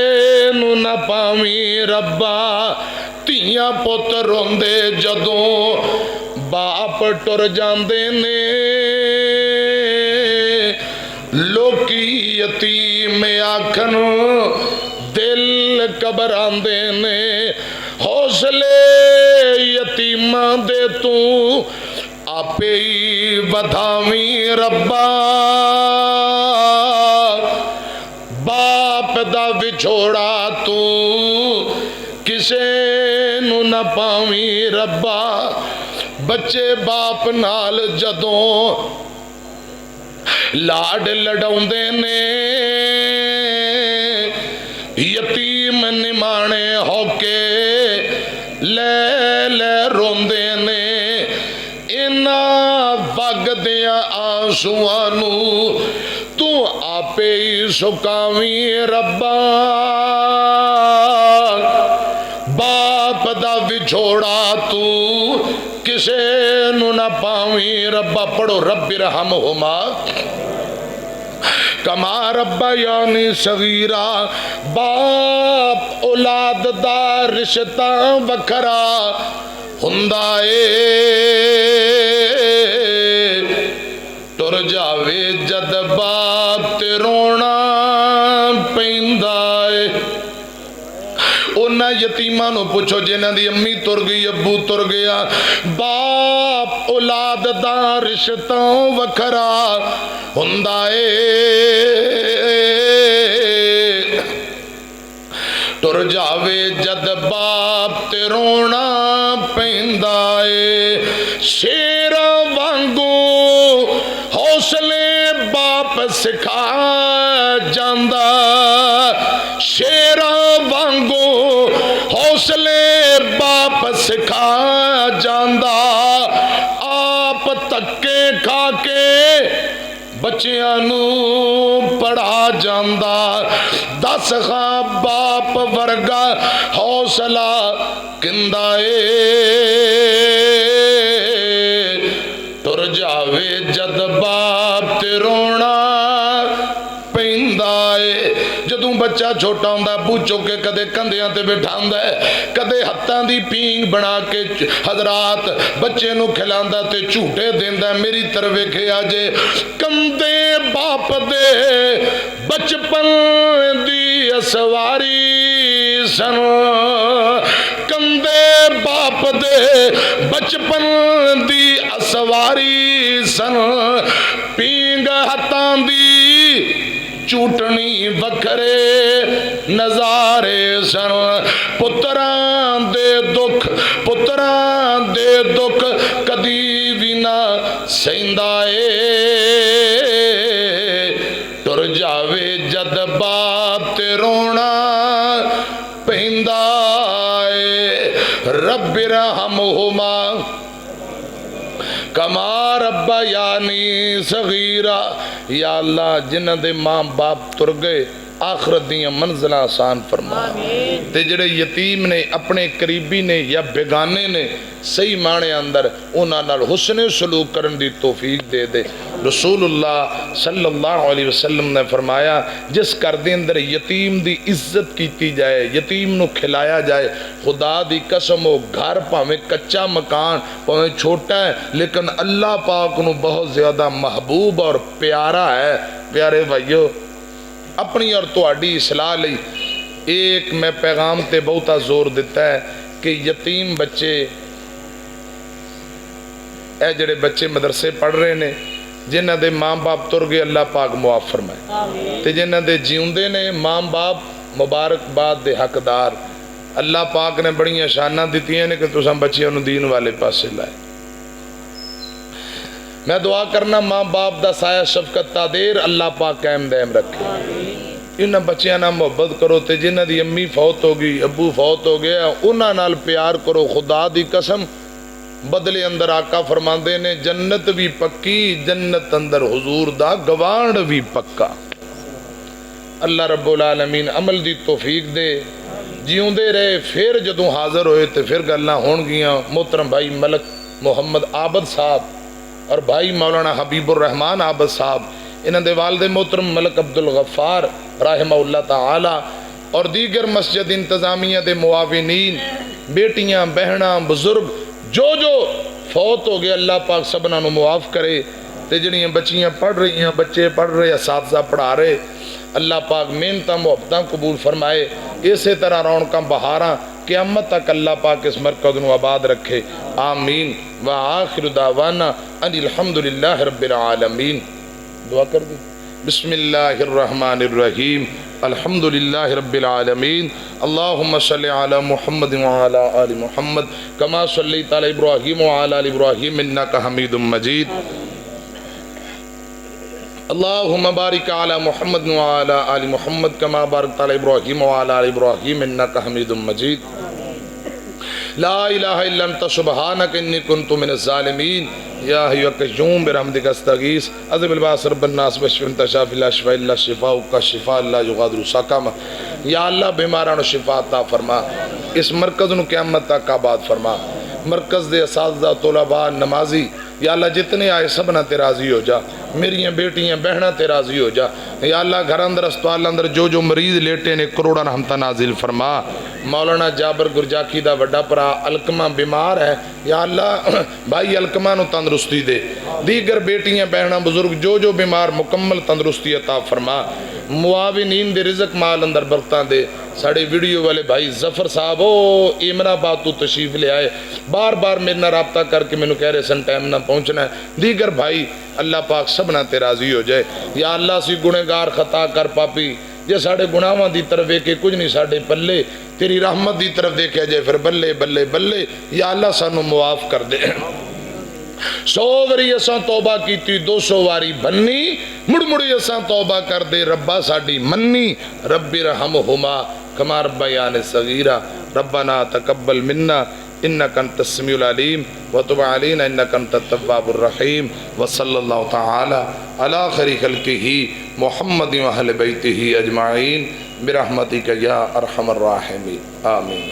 नू ना पावी रब्बा। धीयां पुत रोंदे जदों बाप टुर जांदे ने, लोकी यतीम आखन दिल घबरांदे ने। हौसले यतीमा दे तू आपे ही वधावी रब्बा। बाप दा विछोड़ा तू किसे नू ना पावी रब्बा। बच्चे बाप नाल जदों लाड लड़ाउंदे ने, यतीम निमाणे होके ले ले रोंदे ने। इना वगदियां आंसुआं नू तू आपे ही सुकावी रब्बा। बाप दा विछोड़ा तू किसे नू ना पावी रब्बा। पढ़ो रब्बिरहमहुमा कमा रब्बा यानी सगीरा। बाप औलाद दा रिश्ता वखरा हुंदा ए, तुर जावे जद बाप ते रोना पैंदा ए। उन्हां यतीमां नूं पुछो जिन्हां दी अम्मी तुर गई, अब्बू तुर गया। बाप औलाद दा रिश्ता वखरा हुंदा ए। तुर जावे जद बाप ते रोना पैंदा ए शेर वांगू हौसले बाप सिखा जांदा शेर वांगू हौसले बाप सिखा जांदा आप धक्के खा के बच्चियां नू पढ़ा जांदा दस खां बाप वर्गा हौसला किंदा ए तुर जावे जद बाप ते रोना पैंदा ए जदों बच्चा छोटा हुंदा बू चुक के कदे कंधियां ते बिठांदा कदे हत्थां दी पींग बना के हजरात बच्चे नू खिलांदा ते झूठे देंदा मेरी तरफ वेखिया जे कंधे बाप दे बचपन दी असवारी सन कंधे बाप दे बचपन दी असवारी सन पींग हत्थां दी चूटनी वखरे नजारे सन पुत्रां दे दुख कदी भी ना सहिंदा ए तुर जावे जद बाप ते रोना पैंदा ए रब्बि रहमहुमा कमा रब्बा यानी सगीरा या अल्लाह जिन्हां दे मां बाप तुर गए आखरत दियां मंजिलां आसान फरमा ते जेड़े यतीम ने अपने करीबी ने या बेगाने ने सही माने अंदर उन्हां नाल हुस्ने सलूक करन दी तौफीक दे दे रसूलुल्लाह सल्लल्लाहु अलैहि वसल्लम ने फरमाया जिस घर दे अंदर यतीम दी इज्जत कीती जाए यतीम नू खिलाया जाए खुदा दी कसम हो घर भावें कच्चा मकान भावें छोटा है लेकिन अल्लाह पाक नू बहुत ज्यादा महबूब और प्यारा है। प्यारे भाइयों अपनी और तुहाडी इसलाह लई एक मैं पैगाम ते बहुता जोर दिता है कि यतीम बच्चे ए जड़े बच्चे मदरसे पढ़ रहे ने जिन्हां दे मां बाप तुर गए अल्लाह पाक मुआफ फरमाए ते जिन्हां दे जीउंदे ने मां बाप मुबारकबाद दे हकदार अल्लाह पाक ने बड़ियां शानां दित्तियां ने कि तुसां बच्चियां नूं दीन वाले पासे लाए। मैं दुआ करना मां बाप दा साया शफकत तादेर अल्लाह पाक कायम दायम रखे इन्हां बच्चियां नाल मुहब्बत करो ते जिन्हां दी अम्मी फौत हो गई अबू फौत हो गया उन्हां नाल प्यार करो खुदा दी कसम बदले अंदर आका फरमांदे ने जन्नत भी पक्की जन्नत अंदर हुजूर दा गवांड भी पक्का। अल्लाह रब्बुल आलमीन अमल दी तौफीक दे जिउंदे रहे फिर जदों हाजिर होए ते फिर गल्लां होणगियां। मोहतरम भाई मलक मुहम्मद आबद साहब और भाई मौलाना हबीबुर रहमान आबद साहब इन्हां दे वालिद मोहतरम मलक अब्दुल गफ्फार रहमहुल्लाह ताला और दीगर मस्जिद इंतजामिया दे मुआविनीन बेटियां बहना बुजुर्ग जो जो फौत हो गए अल्लाह पाक सबना नूं मुआफ करे ते जिहड़ियां बच्चियां पढ़ रही बच्चे पढ़ रहे असातिज़ा पढ़ा रहे अल्लाह पाक मेहनतां मुहब्बतां कबूल फरमाए। इसे तरह रौनकां बहारां क़यामत तक अल्लाह पाक इस मरकज़ नूं आबाद रखे आमीन व आखिरु दावाना अनिल हम्दुलिल्लाहि रब्बिल आलमीन। दुआ कर दी बिस्मिल्लाहिर रहमानिर रहीम अल्हम्दुलिल्लाहि रब्बिल आलमीन अल्लाहुम्मा सल्लि अला मुहम्मद व अला आलि मुहम्मद कमा सल्लैता अला इब्राहीम व अला आलि इब्राहीम इन्नका हमीदुम मजीद अल्लाहुम्मा बारिक अला मुहम्मद व अला आलि मुहम्मद कमा बारकता अला इब्राहीम व अला आलि इब्राहीम इन्नका हमीदुम मजीद ला इलाहा इल्ला अंता सुब्हानक इन्नी कुन्तु मिनज़ ज़ालिमीन या हय्यु क़य्यूम बिरहमतिका अस्तगीस अज़िबिल बास रब्बन नास वशफिन तशाफी ला शिफा इल्ला शिफाउका शिफा ला युगादिरु सक़मा। या अल्लाह बीमारां नूं शिफा अता फरमा इस मरकज़ नूं क़यामत तक आबाद फरमा। मरकज़ दे असातिज़ा तलबा नमाजी या अल्लाह जितने आए सबना ते राज़ी हो जा मेरियां बेटियां बहना ते राज़ी हो जा। या अल्लाह घर अंदर अस्पताल अंदर जो जो मरीज लेटे ने करोड़ा रहमत नाजिल फरमा। मौलाना जाबर गुरजाकी दा वड्डा भरा अलकमा बीमार है या अल्लाह भाई अलकमा नूं तंदरुस्ती दे दीगर बेटियां बहना बुजुर्ग जो जो बीमार मुकम्मल तंदरुस्ती अता फरमा। मुआविनीन दे रिज़्क माल अंदर बरकतां दे। साढ़े वीडियो वाले भाई जफर साहब ओ इमराबाद तो तशरीफ ले आए बार बार मेरे नाल राबता करके मैनू कह रहे सन टाइम ना पहुँचना है। दीगर भाई अल्लाह पाक सबना ते राज़ी हो जाए। या अल्लाह सी गुनेगार खता कर पापी जे साढ़े गुनाहों की तरफ वेखे कुछ नहीं साढ़े पल्ले, तेरी रहमत की तरफ देखा जाए फिर बल्ले बल्ले बल्ले। या अल्लाह सानू मुआफ कर दे। 100 वारी असां तौबा की, 200 वारी बन्नी, मुड़ मुड़ी असां तौबा कर दे रब्बा साडी मन्नी। रब्बी रहमहुमा कमा रब्बयानी सगीरा। रब्बना तकब्बल मिन्ना इन्नका अंतस समीउल अलीम व तुब अलैना इन्नका अंतत तव्वाबुर रहीम। व सल्लल्लाहु तआला अला खैरि खल्किही मुहम्मदिन व अहलि बैतिही अजमाइन बिरहमतिका या अरहमर राहिमीन। आमीन।